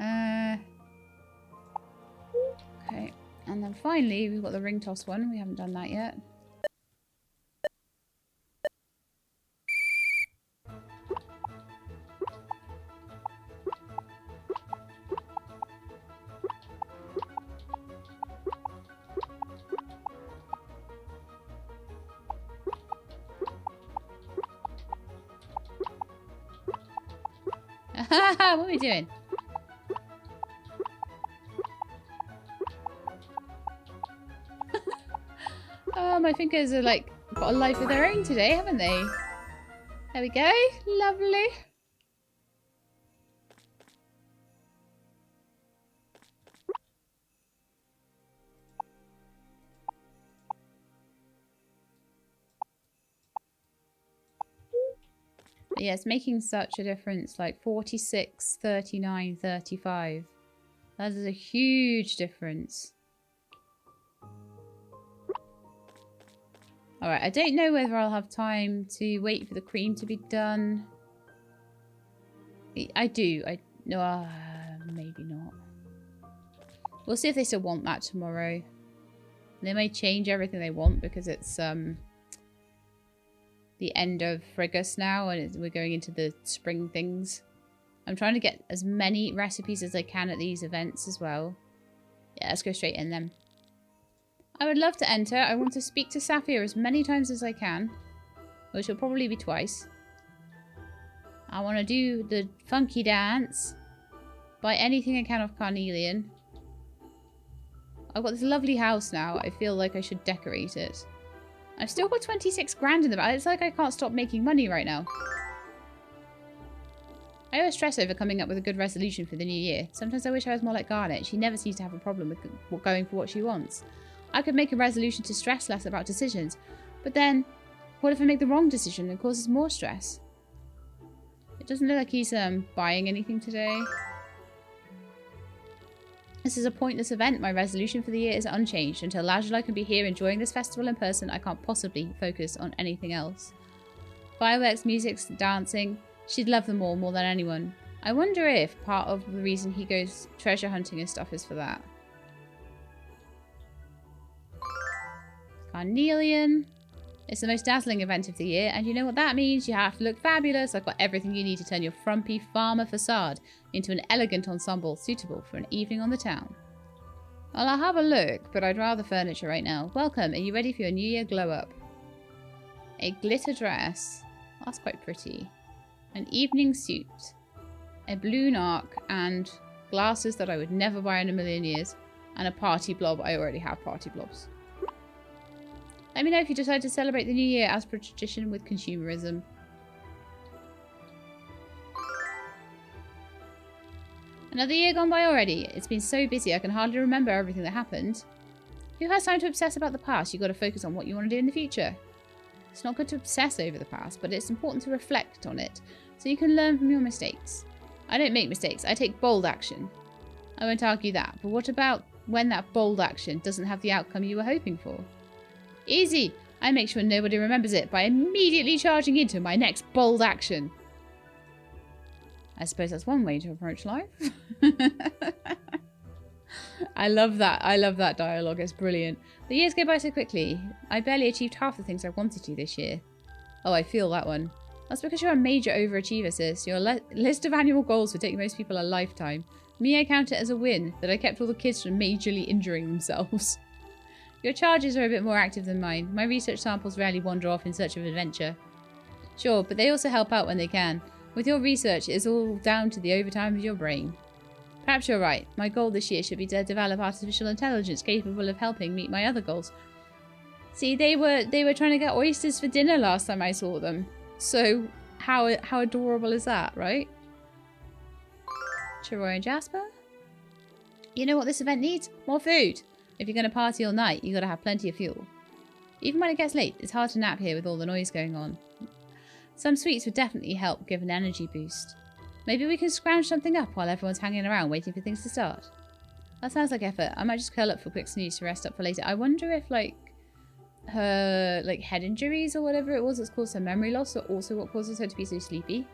Okay, and then finally we've got the ring toss one. We haven't done that yet. What are we doing? Oh, my fingers are like got a life of their own today, haven't they? There we go. Lovely. But yeah, it's making such a difference. Like 46, 39, 35. That is a huge difference. Alright, I don't know whether I'll have time to wait for the cream to be done. I do. No, maybe not. We'll see if they still want that tomorrow. They may change everything they want because it's the end of Frigus now and we're going into the spring things. I'm trying to get as many recipes as I can at these events as well. Yeah, let's go straight in then. I would love to enter. I want to speak to Saphir as many times as I can, which will probably be twice. I want to do the funky dance. Buy anything I can off Carnelian. I've got this lovely house now. I feel like I should decorate it. I've still got 26 grand in the bank. It's like I can't stop making money right now. I always stress over coming up with a good resolution for the new year. Sometimes I wish I was more like Garnet. She never seems to have a problem with going for what she wants. I could make a resolution to stress less about decisions, but then what if I make the wrong decision and it causes more stress? It doesn't look like he's buying anything today. This is a pointless event. My resolution for the year is unchanged. Until Lajula can be here enjoying this festival in person, I can't possibly focus on anything else. Fireworks, music, dancing. She'd love them all more than anyone. I wonder if part of the reason he goes treasure hunting and stuff is for that. Carnelian. It's the most dazzling event of the year, and you know what that means. You have to look fabulous. I've got everything you need to turn your frumpy farmer facade into an elegant ensemble suitable for an evening on the town. Well, I'll have a look, but I'd rather furniture right now. Welcome. Are you ready for your New Year glow up? A glitter dress. That's quite pretty. An evening suit. A blue narc and glasses that I would never buy in a million years. And a party blob. I already have party blobs. Let me know if you decide to celebrate the new year as per tradition with consumerism. Another year gone by already. It's been so busy I can hardly remember everything that happened. Who has time to obsess about the past? You've got to focus on what you want to do in the future. It's not good to obsess over the past, but it's important to reflect on it so you can learn from your mistakes. I don't make mistakes. I take bold action. I won't argue that, but what about when that bold action doesn't have the outcome you were hoping for? Easy! I make sure nobody remembers it by immediately charging into my next bold action. I suppose that's one way to approach life. I love that. I love that dialogue. It's brilliant. The years go by so quickly. I barely achieved half the things I wanted to this year. Oh, I feel that one. That's because you're a major overachiever, sis. Your list of annual goals would take most people a lifetime. Me, I count it as a win that I kept all the kids from majorly injuring themselves. Your charges are a bit more active than mine. My research samples rarely wander off in search of adventure. Sure, but they also help out when they can. With your research, it's all down to the overtime of your brain. Perhaps you're right. My goal this year should be to develop artificial intelligence capable of helping meet my other goals. See, they were trying to get oysters for dinner last time I saw them. So, how adorable is that, right? Chiroy and Jasper? You know what this event needs? More food! If you're going to party all night, you got to have plenty of fuel. Even when it gets late, it's hard to nap here with all the noise going on. Some sweets would definitely help give an energy boost. Maybe we can scrounge something up while everyone's hanging around waiting for things to start. That sounds like effort. I might just curl up for a quick snooze to rest up for later. I wonder if, like, her, like, head injuries or whatever it was that's caused her memory loss are also what causes her to be so sleepy.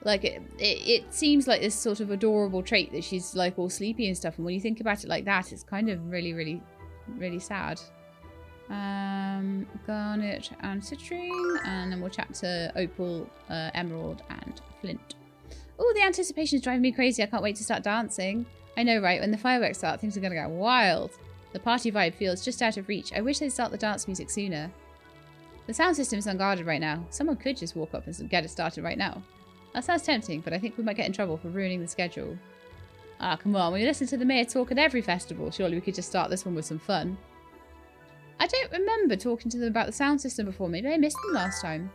Like, it seems like this sort of adorable trait that she's, like, all sleepy and stuff. And when you think about it like that, it's kind of really, really, really sad. Garnet and citrine. And then we'll chat to Opal, Emerald, and Flint. Oh, the anticipation is driving me crazy. I can't wait to start dancing. I know, right? When the fireworks start, things are going to get wild. The party vibe feels just out of reach. I wish they'd start the dance music sooner. The sound system is unguarded right now. Someone could just walk up and get it started right now. That sounds tempting, but I think we might get in trouble for ruining the schedule. Ah, come on. When you listen to the mayor talk at every festival, surely we could just start this one with some fun. I don't remember talking to them about the sound system before. Maybe I missed them last time.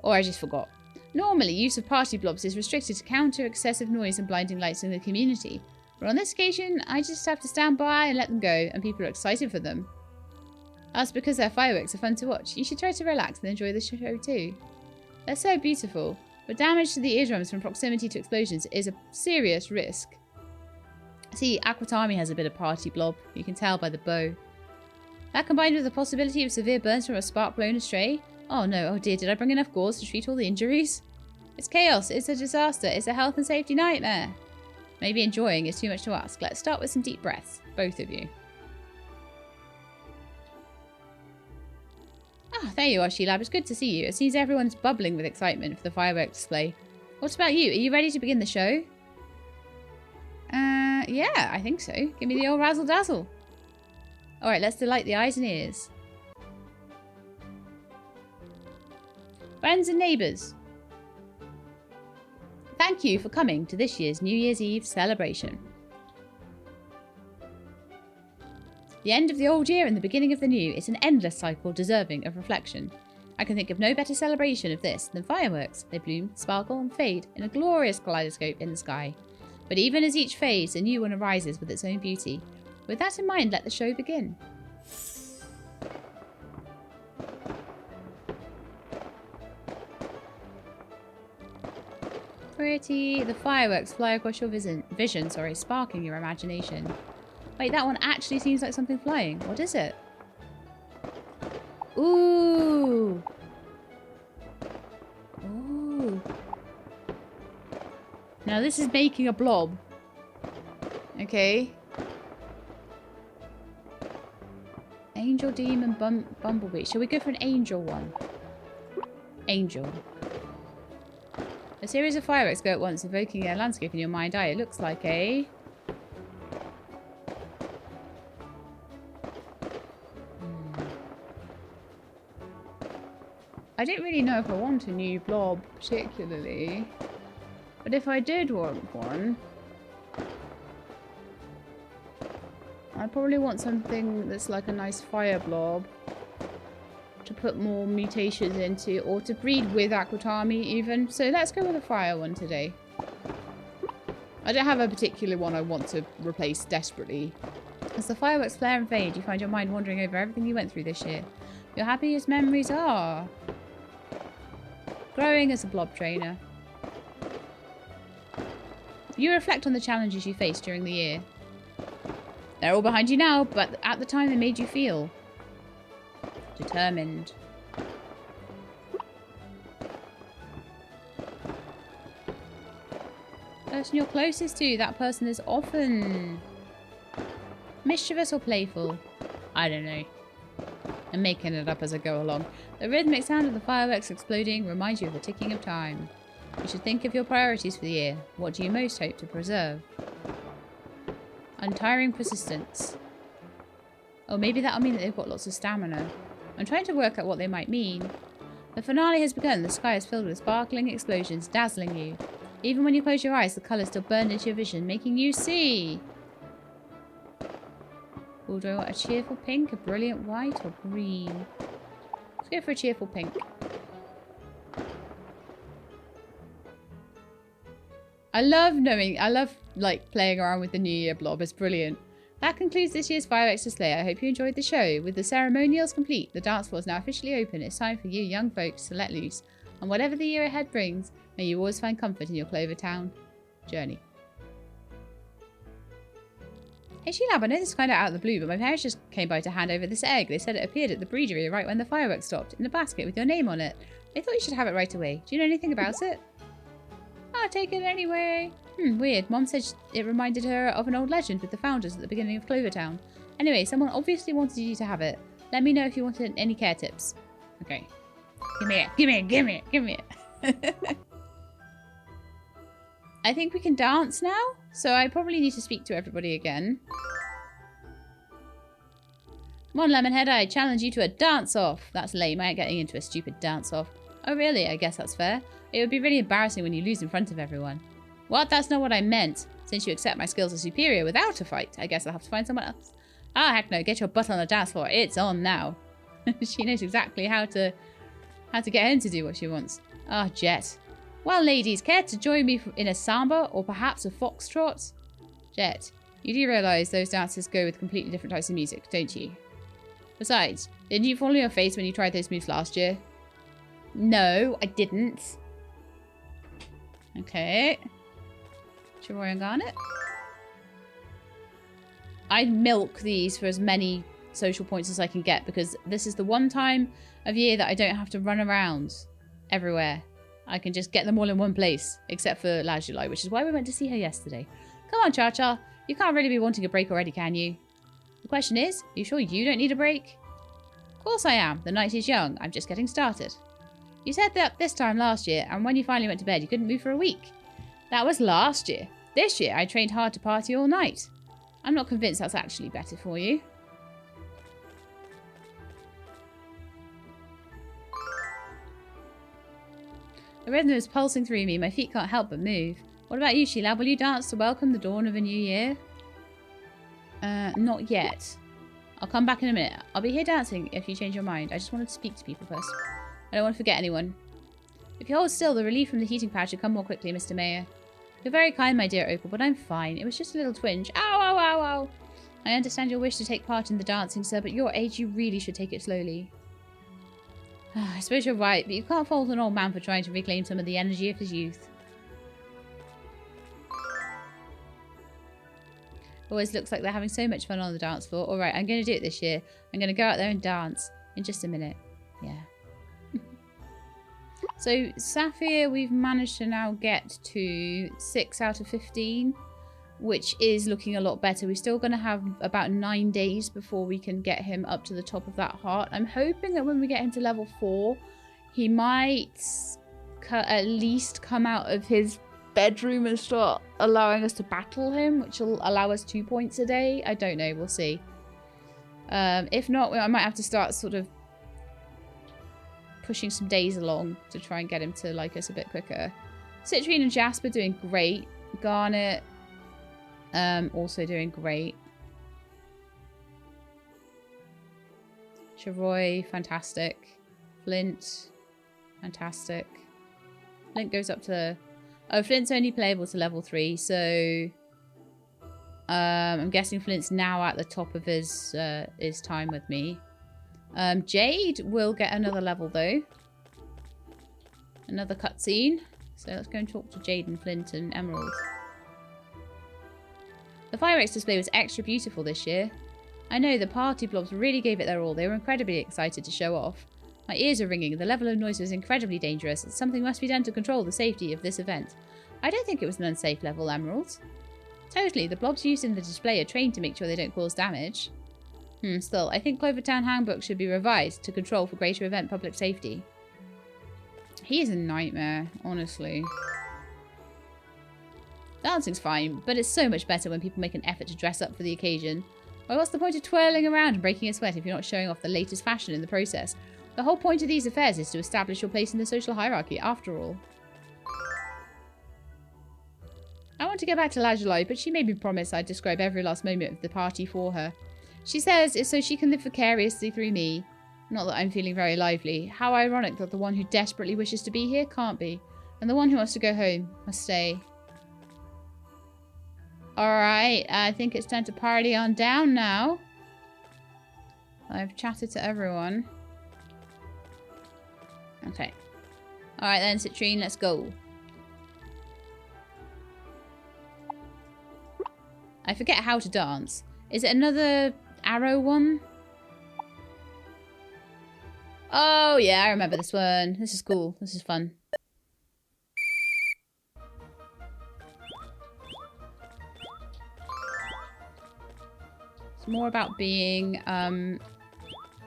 Or I just forgot. Normally, use of party blobs is restricted to counter excessive noise and blinding lights in the community. But on this occasion, I just have to stand by and let them go, and people are excited for them. That's because their fireworks are fun to watch. You should try to relax and enjoy the show too. They're so beautiful, but damage to the eardrums from proximity to explosions is a serious risk. See, Aquatami has a bit of party blob. You can tell by the bow. That combined with the possibility of severe burns from a spark blown astray. Oh no, oh dear, did I bring enough gauze to treat all the injuries? It's chaos, it's a disaster, it's a health and safety nightmare. Maybe enjoying is too much to ask. Let's start with some deep breaths, both of you. Ah, there you are, She-Lab. It's good to see you. It seems everyone's bubbling with excitement for the firework display. What about you? Are you ready to begin the show? Yeah, I think so. Give me the old razzle-dazzle. Alright, let's delight the eyes and ears. Friends and neighbours, thank you for coming to this year's New Year's Eve celebration. The end of the old year and the beginning of the new is an endless cycle deserving of reflection. I can think of no better celebration of this than fireworks. They bloom, sparkle, and fade in a glorious kaleidoscope in the sky. But even as each fades, a new one arises with its own beauty. With that in mind, let the show begin. Pretty. The fireworks fly across your vision, sparking your imagination. Wait, that one actually seems like something flying. What is it? Ooh. Ooh. Now this is making a blob. Okay. Angel, demon, bumblebee. Shall we go for an angel one? Angel. A series of fireworks go at once, evoking a landscape in your mind's eye. It looks like a... I don't really know if I want a new blob, particularly. But if I did want one... I probably want something that's like a nice fire blob. To put more mutations into, or to breed with Aquatami even. So let's go with a fire one today. I don't have a particular one I want to replace desperately. As the fireworks flare and fade, you find your mind wandering over everything you went through this year. Your happiest memories are... growing as a blob trainer. You reflect on the challenges you faced during the year. They're all behind you now, but at the time they made you feel... determined. Person you're closest to, that person is often mischievous or playful. I don't know. I'm making it up as I go along. The rhythmic sound of the fireworks exploding reminds you of the ticking of time. You should think of your priorities for the year. What do you most hope to preserve? Untiring persistence. Oh, maybe that'll mean that they've got lots of stamina. I'm trying to work out what they might mean. The finale has begun. The sky is filled with sparkling explosions, dazzling you. Even when you close your eyes, the colours still burn into your vision, making you see. Ooh, do I want a cheerful pink, a brilliant white, or green? Let's go for a cheerful pink. I love like playing around with the New Year blob. It's brilliant. That concludes this year's fireworks display. I hope you enjoyed the show. With the ceremonials complete, the dance floor is now officially open. It's time for you young folks to let loose. And whatever the year ahead brings, may you always find comfort in your Clover Town journey. Hey Sheelab, I know this is kind of out of the blue, but my parents just came by to hand over this egg. They said it appeared at the breedery right when the fireworks stopped, in a basket with your name on it. They thought you should have it right away. Do you know anything about it? I'll take it anyway. Weird. Mom said it reminded her of an old legend with the founders at the beginning of Clover Town. Anyway, someone obviously wanted you to have it. Let me know if you wanted any care tips. Okay. Give me it. Give me it. Give me it. Give me it. I think we can dance now. So I probably need to speak to everybody again. Come on, Lemonhead. I challenge you to a dance-off. That's lame. I ain't getting into a stupid dance-off. Oh, really? I guess that's fair. It would be really embarrassing when you lose in front of everyone. What? That's not what I meant. Since you accept my skills as superior without a fight, I guess I'll have to find someone else. Ah, heck no. Get your butt on the dance floor. It's on now. She knows exactly how to get him to do what she wants. Ah, Jet. Well, ladies, care to join me in a samba or perhaps a foxtrot? Jet, you do realise those dances go with completely different types of music, don't you? Besides, didn't you fall on your face when you tried those moves last year? No, I didn't. Okay. Chiroy and Garnet. I milk these for as many social points as I can get because this is the one time of year that I don't have to run around everywhere. I can just get them all in one place, except for La July, which is why we went to see her yesterday. Come on, Cha-Cha. You can't really be wanting a break already, can you? The question is, are you sure you don't need a break? Of course I am. The night is young. I'm just getting started. You said that this time last year, and when you finally went to bed, you couldn't move for a week. That was last year. This year, I trained hard to party all night. I'm not convinced that's actually better for you. The rhythm is pulsing through me. My feet can't help but move. What about you, Sheila? Will you dance to welcome the dawn of a new year? Not yet. I'll come back in a minute. I'll be here dancing if you change your mind. I just wanted to speak to people first. I don't want to forget anyone. If you hold still, the relief from the heating pad should come more quickly, Mr. Mayor. You're very kind, my dear Opal, but I'm fine. It was just a little twinge. Ow, ow, ow, ow. I understand your wish to take part in the dancing, sir, but your age, you really should take it slowly. I suppose you're right, but you can't fault an old man for trying to reclaim some of the energy of his youth. Always looks like they're having so much fun on the dance floor. Alright, I'm going to do it this year. I'm going to go out there and dance in just a minute. Yeah. So, Sapphire, we've managed to now get to 6 out of 15, which is looking a lot better. We're still going to have about 9 days before we can get him up to the top of that heart. I'm hoping that when we get him to level 4, he might at least come out of his bedroom and start allowing us to battle him, which will allow us 2 points a day. I don't know. We'll see. If not, I might have to start sort of pushing some days along to try and get him to like us a bit quicker. Citrine and Jasper doing great. Garnet also doing great. Chavoy, fantastic. Flint, fantastic. Flint goes up to... Oh, Flint's only playable to level 3, so... I'm guessing Flint's now at the top of his time with me. Jade will get another level, though. Another cutscene. So let's go and talk to Jade and Flint and Emerald. The fireworks display was extra beautiful this year. I know the party blobs really gave it their all. They were incredibly excited to show off. My ears are ringing. The level of noise was incredibly dangerous. Something must be done to control the safety of this event. I don't think it was an unsafe level, Emerald. Totally. The blobs used in the display are trained to make sure they don't cause damage. Still, I think Clover Town handbook should be revised to control for greater event public safety. He is a nightmare, honestly. Dancing's fine, but it's so much better when people make an effort to dress up for the occasion. Why, what's the point of twirling around and breaking a sweat if you're not showing off the latest fashion in the process? The whole point of these affairs is to establish your place in the social hierarchy, after all. I want to get back to Lajolai, but she made me promise I'd describe every last moment of the party for her. She says it's so she can live vicariously through me. Not that I'm feeling very lively. How ironic that the one who desperately wishes to be here can't be, and the one who wants to go home must stay. Alright, I think it's time to party on down now. I've chatted to everyone. Okay. Alright then, Citrine, let's go. I forget how to dance. Is it another arrow one? Oh, yeah, I remember this one. This is cool. This is fun. It's more about being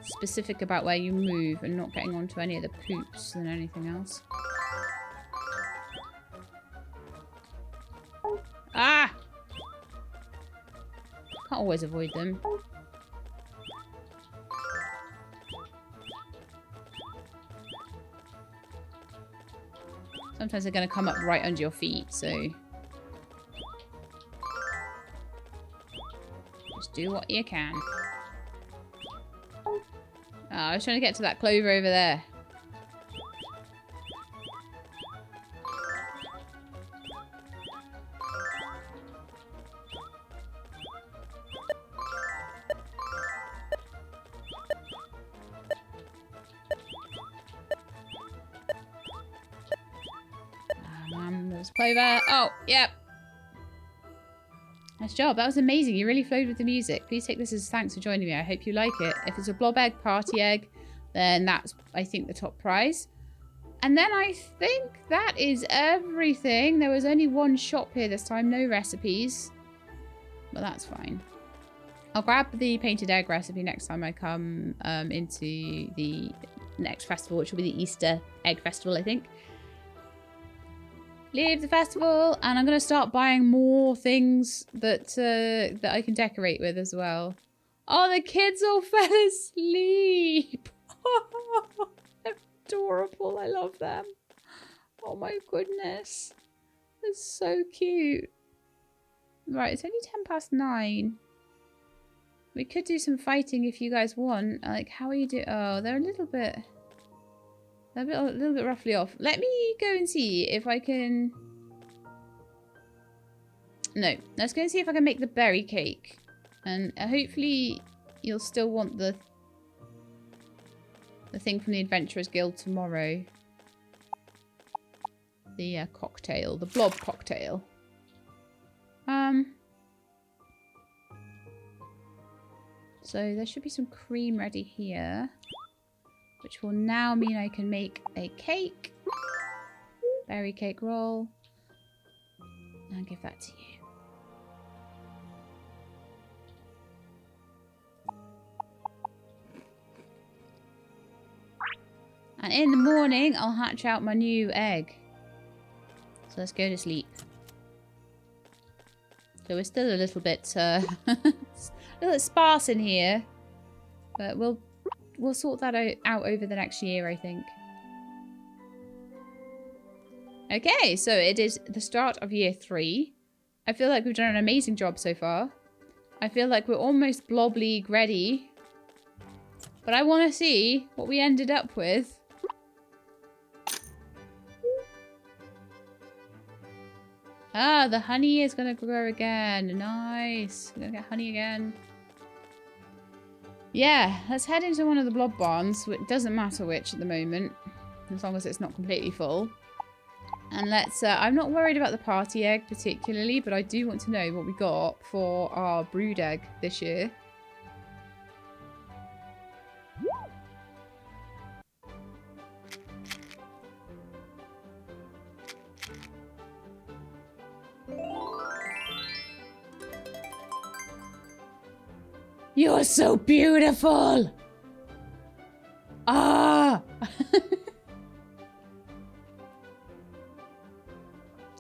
specific about where you move and not getting onto any of the poops than anything else. Ah! Can't always avoid them. Sometimes they're going to come up right under your feet, so... just do what you can. Oh, I was trying to get to that clover over there. Clover. Oh, yep. Nice job. That was amazing. You really flowed with the music. Please take this as thanks for joining me. I hope you like it. If it's a blob egg, party egg, then that's, I think, the top prize. And then I think that is everything. There was only one shop here this time. No recipes. But that's fine. I'll grab the painted egg recipe next time I come into the next festival, which will be the Easter Egg Festival, I think. Leave the festival, and I'm going to start buying more things that that I can decorate with as well. Oh, the kids all fell asleep. They're adorable. I love them. Oh my goodness. They're so cute. Right, it's only 9:10. We could do some fighting if you guys want. Like, how are you doing? Oh, they're a little bit... A little bit roughly off. Let me go and see if I can... No, let's go and see if I can make the berry cake. And hopefully you'll still want the thing from the Adventurers Guild tomorrow. The cocktail. The Blob cocktail. So there should be some cream ready here. Which will now mean I can make a cake. Berry cake roll. And give that to you. And in the morning, I'll hatch out my new egg. So let's go to sleep. So we're still a little bit, a little sparse in here. But we'll sort that out over the next year, I think. Okay, so it is the start of year 3. I feel like we've done an amazing job so far. I feel like we're almost Blob League ready. But I want to see what we ended up with. Ah, the honey is going to grow again. Nice. We're going to get honey again. Yeah, let's head into one of the blob barns. It doesn't matter which at the moment. As long as it's not completely full. And let's... I'm not worried about the party egg particularly, but I do want to know what we got for our brood egg this year. You're so beautiful! Ah!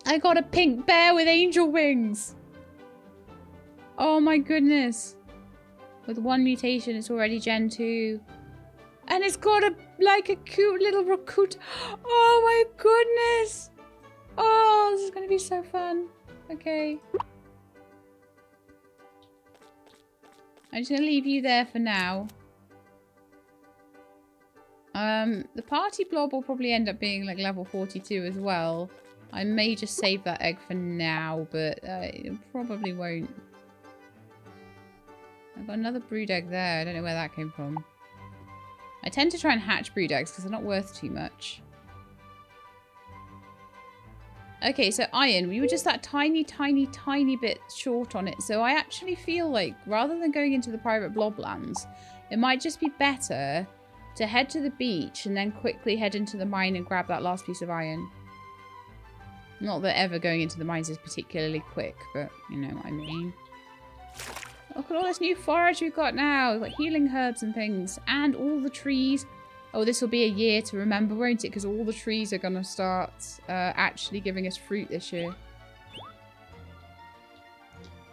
I got a pink bear with angel wings! Oh my goodness. With 1 mutation, it's already Gen 2. And it's got like a cute little raccoon. Oh my goodness! Oh, this is gonna be so fun. Okay. I'm just going to leave you there for now. The party blob will probably end up being like level 42 as well. I may just save that egg for now, but it probably won't. I've got another brood egg there. I don't know where that came from. I tend to try and hatch brood eggs because they're not worth too much. Okay, so iron, we were just that tiny bit short on it. So I actually feel like rather than going into the pirate bloblands, it might just be better to head to the beach and then quickly head into the mine and grab that last piece of iron. Not that ever going into the mines is particularly quick, but you know what I mean. Look at all this new forage we've got now. We've got healing herbs and things. And all the trees. Oh, this will be a year to remember, won't it? Because all the trees are going to start actually giving us fruit this year.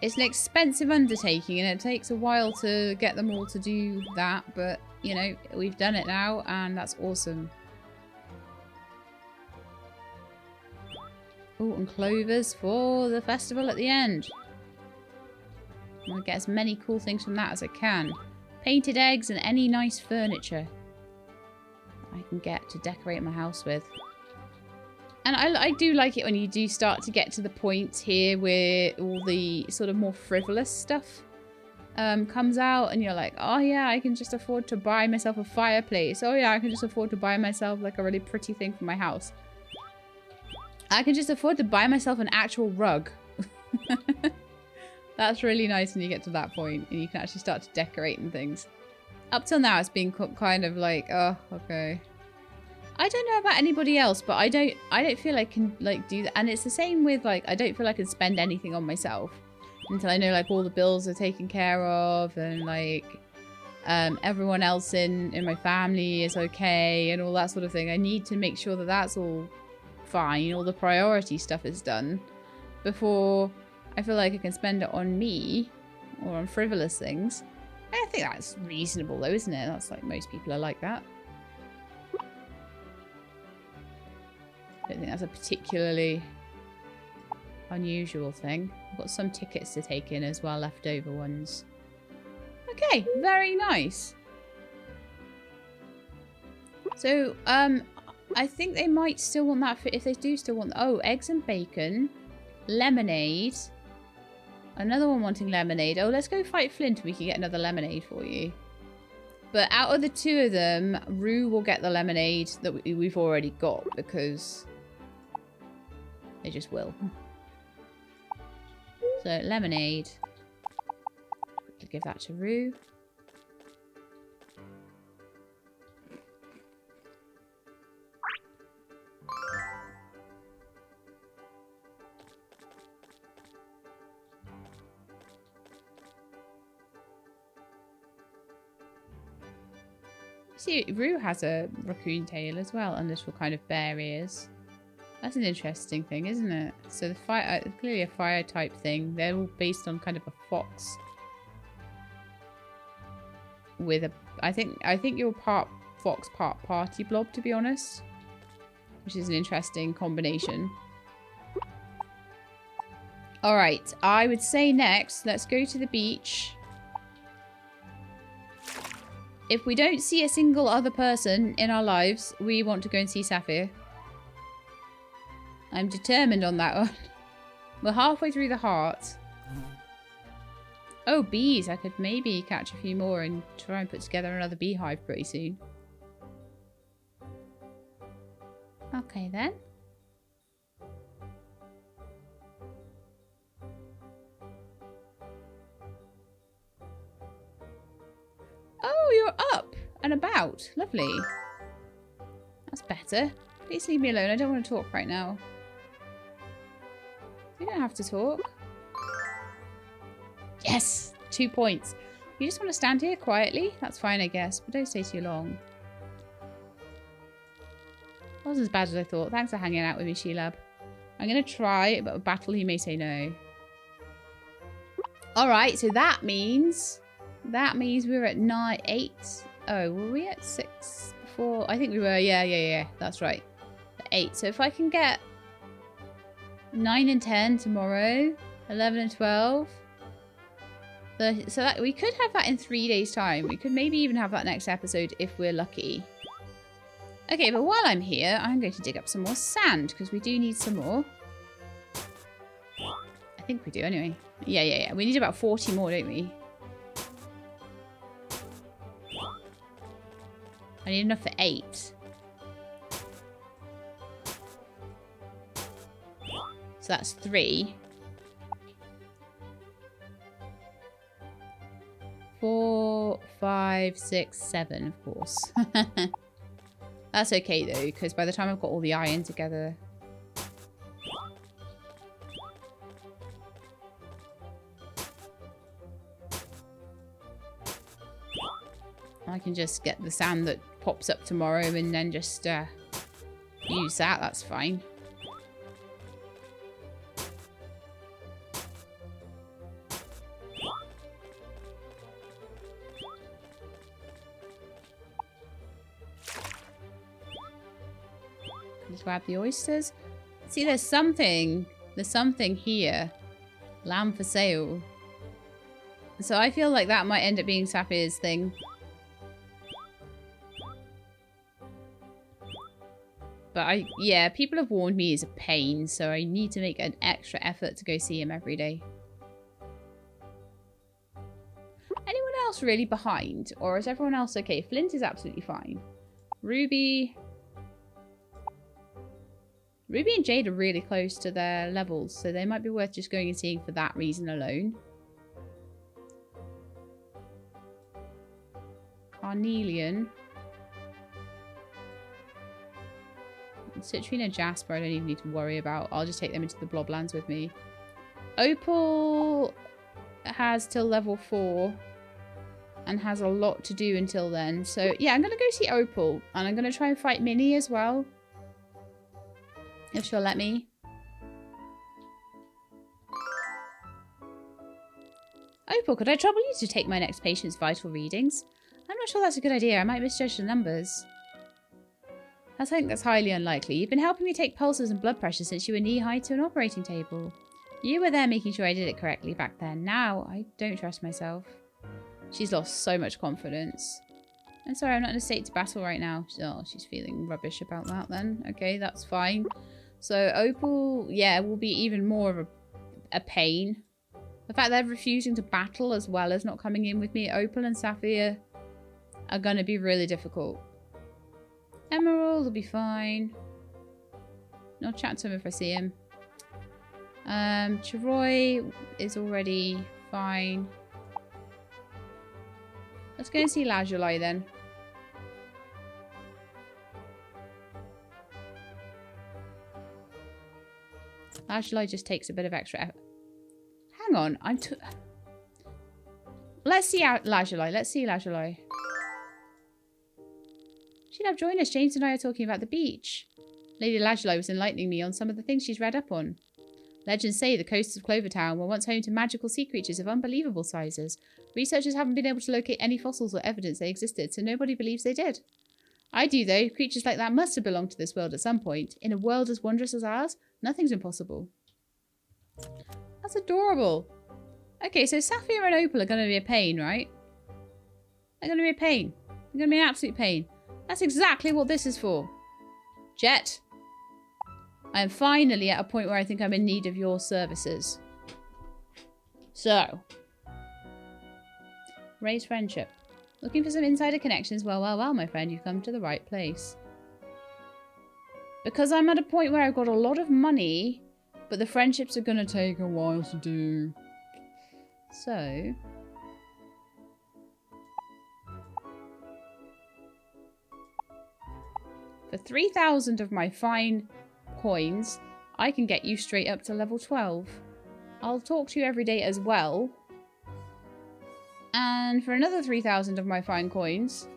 It's an expensive undertaking and it takes a while to get them all to do that. But, you know, we've done it now and that's awesome. Oh, and clovers for the festival at the end. I'm going to get as many cool things from that as I can. Painted eggs and any nice furniture I can get to decorate my house with. And I do like it when you do start to get to the point here where all the sort of more frivolous stuff comes out and you're like, oh yeah, I can just afford to buy myself a fireplace. Oh yeah, I can just afford to buy myself like a really pretty thing for my house. I can just afford to buy myself an actual rug. That's really nice when you get to that point and you can actually start to decorate and things. Up till now, it's been kind of like, oh, okay. I don't know about anybody else, but I don't feel I can like do that. And it's the same with like, I don't feel I can spend anything on myself until I know like all the bills are taken care of and like everyone else in my family is okay and all that sort of thing. I need to make sure that that's all fine, all the priority stuff is done before I feel like I can spend it on me or on frivolous things. I think that's reasonable though, isn't it? That's like most people are like that. I don't think that's a particularly unusual thing. I've got some tickets to take in as well, leftover ones. Okay, very nice. So, I think they might still want that if they do still want... Oh, eggs and bacon. Lemonade. Another one wanting lemonade. Oh, let's go fight Flint and we can get another lemonade for you. But out of the two of them, Rue will get the lemonade that we've already got because they just will. So, lemonade. Quickly give that to Rue. See, Rue has a raccoon tail as well and little kind of bear ears. That's an interesting thing, isn't it? So the fire, clearly a fire type thing. They're all based on kind of a fox. With a, I think you're part fox, part party blob, to be honest. Which is an interesting combination. Alright, I would say next, let's go to the beach. If we don't see a single other person in our lives, we want to go and see Sapphire. I'm determined on that one. We're halfway through the heart. Oh, bees. I could maybe catch a few more and try and put together another beehive pretty soon. Okay, then. Oh, you're up and about. Lovely. That's better. Please leave me alone. I don't want to talk right now. You don't have to talk. Yes! 2 points. You just want to stand here quietly? That's fine, I guess. But don't stay too long. Wasn't as bad as I thought. Thanks for hanging out with me, Sheelab. I'm going to try, but a battle he may say no. Alright, so that means we're at 8. Oh, were we at 6 before? I think we were. Yeah. That's right. At 8. So if I can get 9 and 10 tomorrow, 11 and 12. So that we could have that in 3 days' time. We could maybe even have that next episode if we're lucky. Okay, but while I'm here, I'm going to dig up some more sand because we do need some more. I think we do anyway. Yeah. We need about 40 more, don't we? I need enough for 8. So that's 3. 4, 5, 6, 7, of course. That's okay though, because by the time I've got all the iron together. I can just get the sand that pops up tomorrow and then just use that. That's fine. Just grab the oysters. See, there's something here. Lamb for sale. So I feel like that might end up being Sapphire's thing. But yeah, people have warned me he's a pain, so I need to make an extra effort to go see him every day. Anyone else really behind? Or is everyone else okay? Flint is absolutely fine. Ruby and Jade are really close to their levels, so they might be worth just going and seeing for that reason alone. Carnelian. Citrine and Jasper I don't even need to worry about. I'll just take them into the Bloblands with me. Opal has till level 4 and has a lot to do until then. So yeah, I'm going to go see Opal and I'm going to try and fight Minnie as well. If she'll let me. Opal, could I trouble you to take my next patient's vital readings? I'm not sure that's a good idea. I might misjudge the numbers. I think that's highly unlikely. You've been helping me take pulses and blood pressure since you were knee-high to an operating table. You were there making sure I did it correctly back then. Now, I don't trust myself. She's lost so much confidence. I'm sorry, I'm not in a state to battle right now. Oh, she's feeling rubbish about that then. Okay, that's fine. So Opal, yeah, will be even more of a pain. The fact they're refusing to battle as well as not coming in with me, Opal and Sapphire are going to be really difficult. Emerald will be fine. I'll chat to him if I see him. Chiroy is already fine. Let's go and see Lazuli then. Lazuli just takes a bit of extra effort. Hang on, let's see Lazuli. Let's see Lazuli. She'd have joined us. James and I are talking about the beach. Lady Lazuli was enlightening me on some of the things she's read up on. Legends say the coasts of Clover Town were once home to magical sea creatures of unbelievable sizes. Researchers haven't been able to locate any fossils or evidence they existed, so nobody believes they did. I do, though. Creatures like that must have belonged to this world at some point. In a world as wondrous as ours, nothing's impossible. That's adorable. Okay, so Sapphire and Opal are going to be a pain, right? They're going to be a pain. They're going to be an absolute pain. That's exactly what this is for. Jet, I am finally at a point where I think I'm in need of your services. So, raise friendship. Looking for some insider connections? Well, my friend, you've come to the right place. Because I'm at a point where I've got a lot of money, but the friendships are going to take a while to do. So, for 3,000 of my fine coins, I can get you straight up to level 12. I'll talk to you every day as well. And for another 3,000 of my fine coins,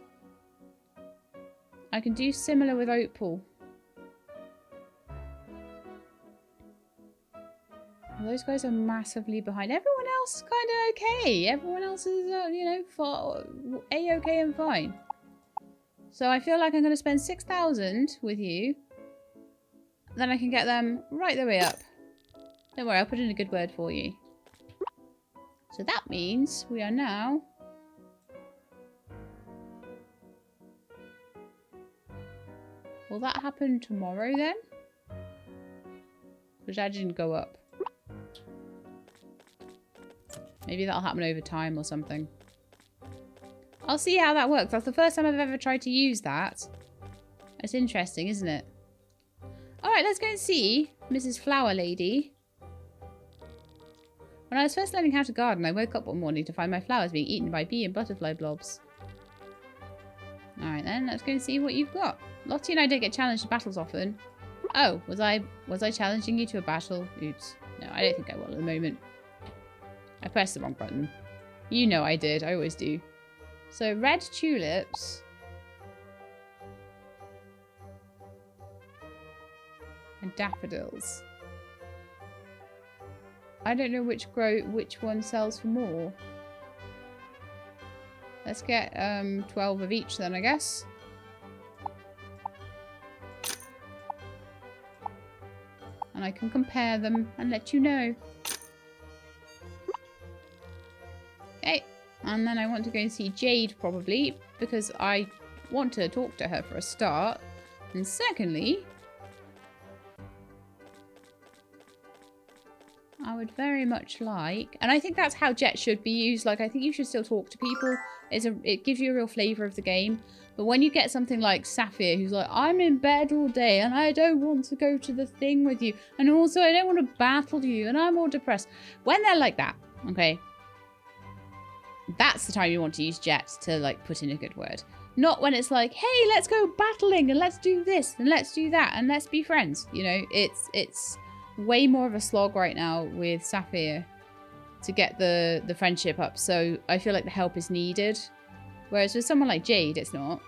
I can do similar with Opal. Those guys are massively behind. Everyone else is kind of okay. Everyone else is, you know, A-okay and fine. So I feel like I'm going to spend 6,000 with you. Then I can get them right the way up. Don't worry, I'll put in a good word for you. So that means we are now... Will that happen tomorrow then? Because that didn't go up. Maybe that'll happen over time or something. I'll see how that works. That's the first time I've ever tried to use that. It's interesting, isn't it? Alright, let's go and see Mrs. Flower Lady. When I was first learning how to garden, I woke up one morning to find my flowers being eaten by bee and butterfly blobs. Alright then, let's go and see what you've got. Lottie and I don't get challenged to battles often. Oh, was I challenging you to a battle? Oops. No, I don't think I will at the moment. I pressed the wrong button. You know I did. I always do. So, red tulips. And daffodils. I don't know which one sells for more. Let's get 12 of each then, I guess. And I can compare them and let you know. Okay. And then I want to go and see Jade probably, because I want to talk to her for a start. And secondly, I would very much like, and I think that's how Jet should be used. Like, I think you should still talk to people. It gives you a real flavour of the game. But when you get something like Sapphire, who's like, I'm in bed all day and I don't want to go to the thing with you. And also I don't want to battle you and I'm all depressed. When they're like that, okay, that's the time you want to use Jet to, like, put in a good word. Not when it's like, hey, let's go battling and let's do this and let's do that and let's be friends. You know, it's way more of a slog right now with Sapphire to get the friendship up. So I feel like the help is needed. Whereas with someone like Jade, it's not.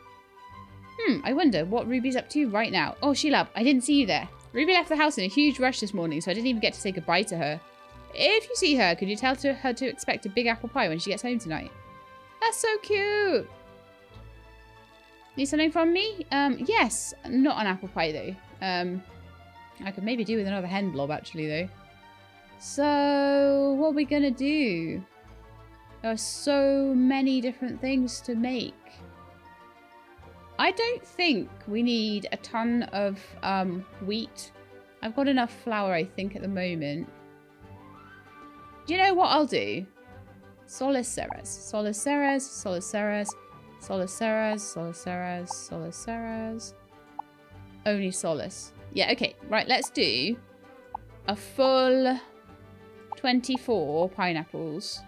I wonder what Ruby's up to right now. Oh, Sheila, I didn't see you there. Ruby left the house in a huge rush this morning, so I didn't even get to say goodbye to her. If you see her, could you tell her to expect a big apple pie when she gets home tonight? That's so cute. Need something from me? Yes. Not an apple pie, though. I could maybe do with another hen blob, actually, though. So, what are we going to do? There are so many different things to make. I don't think we need a ton of wheat. I've got enough flour, I think, at the moment. Do you know what I'll do? Solis Ceres. Solis Ceres. Solis Ceres. Solis Ceres. Solis Ceres. Solis Ceres. Only Solis. Yeah, okay. Right, let's do a full 24 pineapples.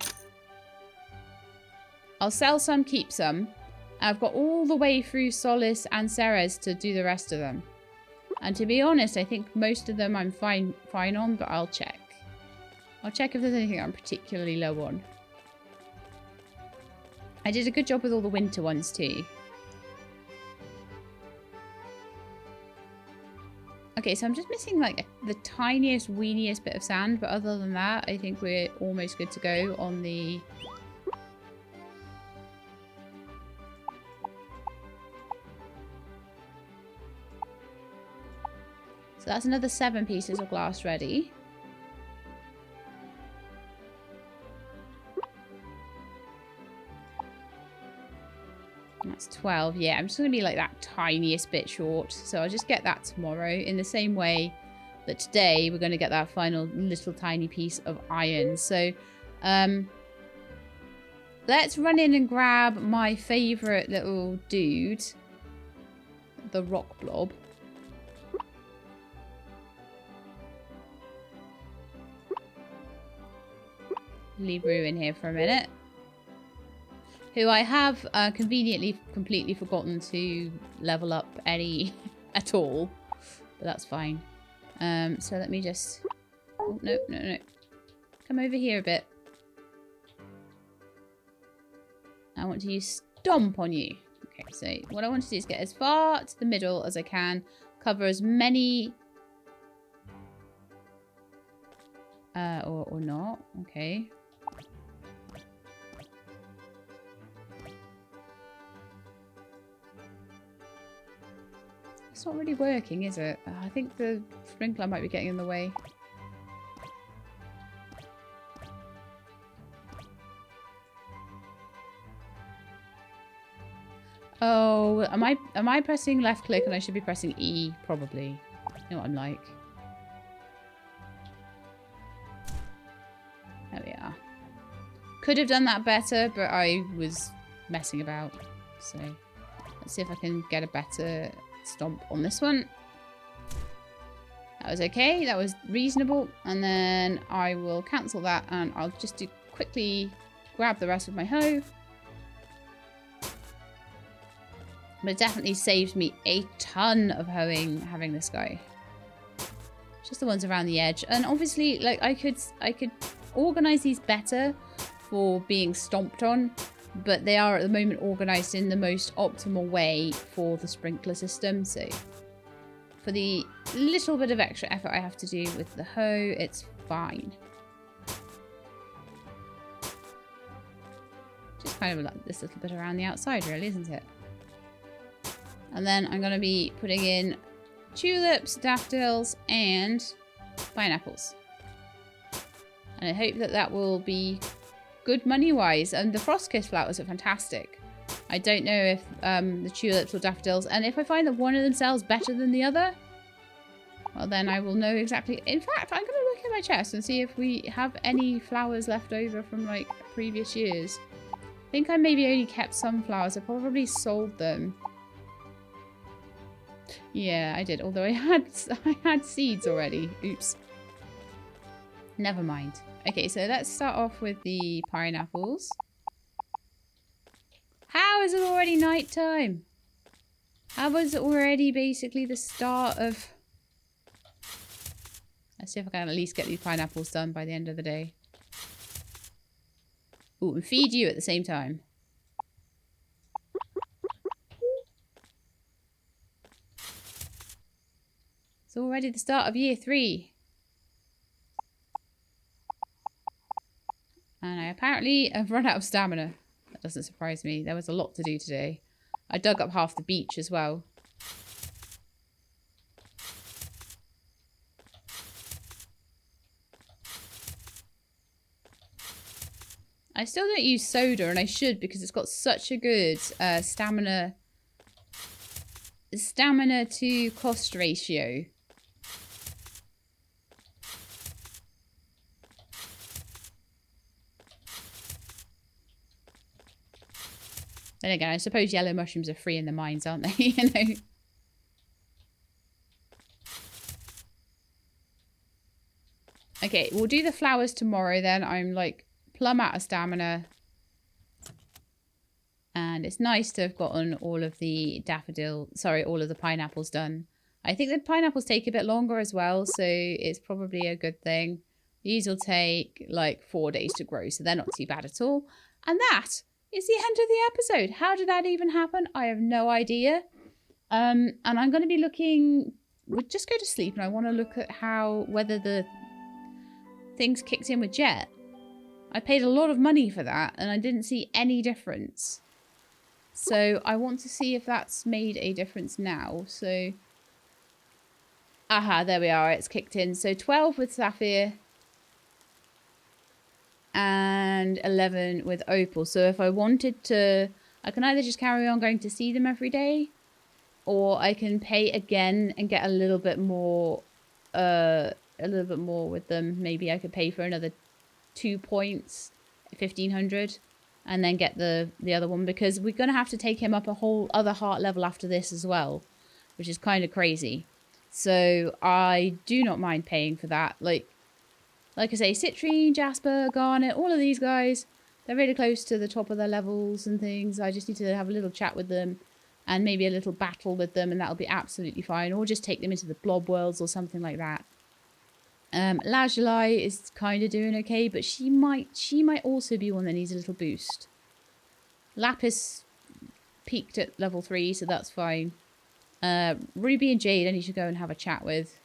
I'll sell some, keep some. I've got all the way through Solis and Ceres to do the rest of them. And to be honest, I think most of them I'm fine on, but I'll check. I'll check if there's anything I'm particularly low on. I did a good job with all the winter ones too. Okay, so I'm just missing like the tiniest, weeniest bit of sand, but other than that, I think we're almost good to go on the... So that's another 7 pieces of glass ready. That's 12. Yeah, I'm just going to be like that tiniest bit short. So I'll just get that tomorrow in the same way that today we're going to get that final little tiny piece of iron. So let's run in and grab my favourite little dude, the rock blob. Leave Rue in here for a minute. Who I have conveniently completely forgotten to level up any at all. But that's fine. So let me just... Oh, no, no, no. Come over here a bit. I want to use Stomp on you. Okay, so what I want to do is get as far to the middle as I can. Cover as many... or not. Okay. It's not really working, is it? I think the sprinkler might be getting in the way. Oh, am I pressing left click and I should be pressing E? Probably. You know what I'm like. There we are. Could have done that better, but I was messing about. So let's see if I can get a better stomp on this one. That was okay. That was reasonable. And then I will cancel that and I'll just quickly grab the rest of my hoe. But it definitely saved me a ton of hoeing having this guy. Just the ones around the edge. And obviously, like I could organize these better for being stomped on, but they are at the moment organized in the most optimal way for the sprinkler system. So for the little bit of extra effort I have to do with the hoe, it's fine. Just kind of like this little bit around the outside, really, isn't it? And then I'm going to be putting in tulips, daffodils, and pineapples. And I hope that that will be good money-wise. And the frost-kissed flowers are fantastic. I don't know if the tulips or daffodils... And if I find that one of them sells better than the other, well, then I will know exactly... In fact, I'm going to look at my chest and see if we have any flowers left over from, like, previous years. I think I maybe only kept some flowers. I probably sold them. Yeah, I did. Although I had seeds already. Oops. Never mind. Okay, so let's start off with the pineapples. How is it already nighttime? How was it already basically the start of... Let's see if I can at least get these pineapples done by the end of the day. Ooh, and feed you at the same time. It's already the start of year 3. And I apparently have run out of stamina. That doesn't surprise me. There was a lot to do today. I dug up half the beach as well. I still don't use soda, and I should because it's got such a good stamina stamina to cost ratio. Then again, I suppose yellow mushrooms are free in the mines, aren't they? You know. Okay, we'll do the flowers tomorrow then. I'm like plumb out of stamina. And it's nice to have gotten all of the all of the pineapples done. I think the pineapples take a bit longer as well, so it's probably a good thing. These will take like 4 days to grow, so they're not too bad at all. And that is the end of the episode. How did that even happen? I have no idea. And I'm going to be looking... We'll just go to sleep, and I want to look at whether the things kicked in with Jet. I paid a lot of money for that, and I didn't see any difference. So I want to see if that's made a difference now. So, aha, there we are. It's kicked in. So 12 with Sapphire and 11 with Opal. So if I wanted to, I can either just carry on going to see them every day, or I can pay again and get a little bit more with them. Maybe I could pay for another 2 points, 1500. And then get the other one, because we're going to have to take him up a whole other heart level after this as well, which is kind of crazy. So I do not mind paying for that. Like I say, Citrine, Jasper, Garnet, all of these guys, they're really close to the top of their levels and things. I just need to have a little chat with them and maybe a little battle with them, and that'll be absolutely fine. Or just take them into the Blob worlds or something like that. Lajulai is kind of doing okay, but she might also be one that needs a little boost. Lapis peaked at level 3, so that's fine. Ruby and Jade I need to go and have a chat with.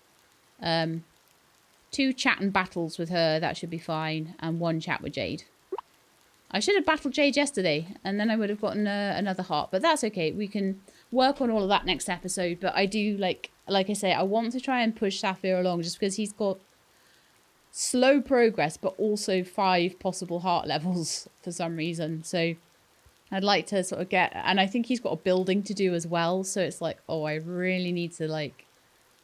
2 chat and battles with her, that should be fine, and 1 chat with Jade. I should have battled Jade yesterday, and then I would have gotten another heart, but that's okay. We can work on all of that next episode, but I do, like I say, I want to try and push Sapphire along just because he's got slow progress, but also 5 possible heart levels for some reason. So I'd like to sort of get, and I think he's got a building to do as well. So it's like, oh, I really need to like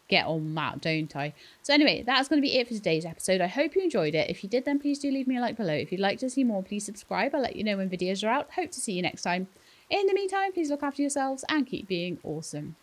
get on that, don't I? So anyway, that's going to be it for today's episode. I hope you enjoyed it. If you did, then please do leave me a like below. If you'd like to see more, please subscribe. I'll let you know when videos are out. Hope to see you next time. In the meantime, please look after yourselves and keep being awesome.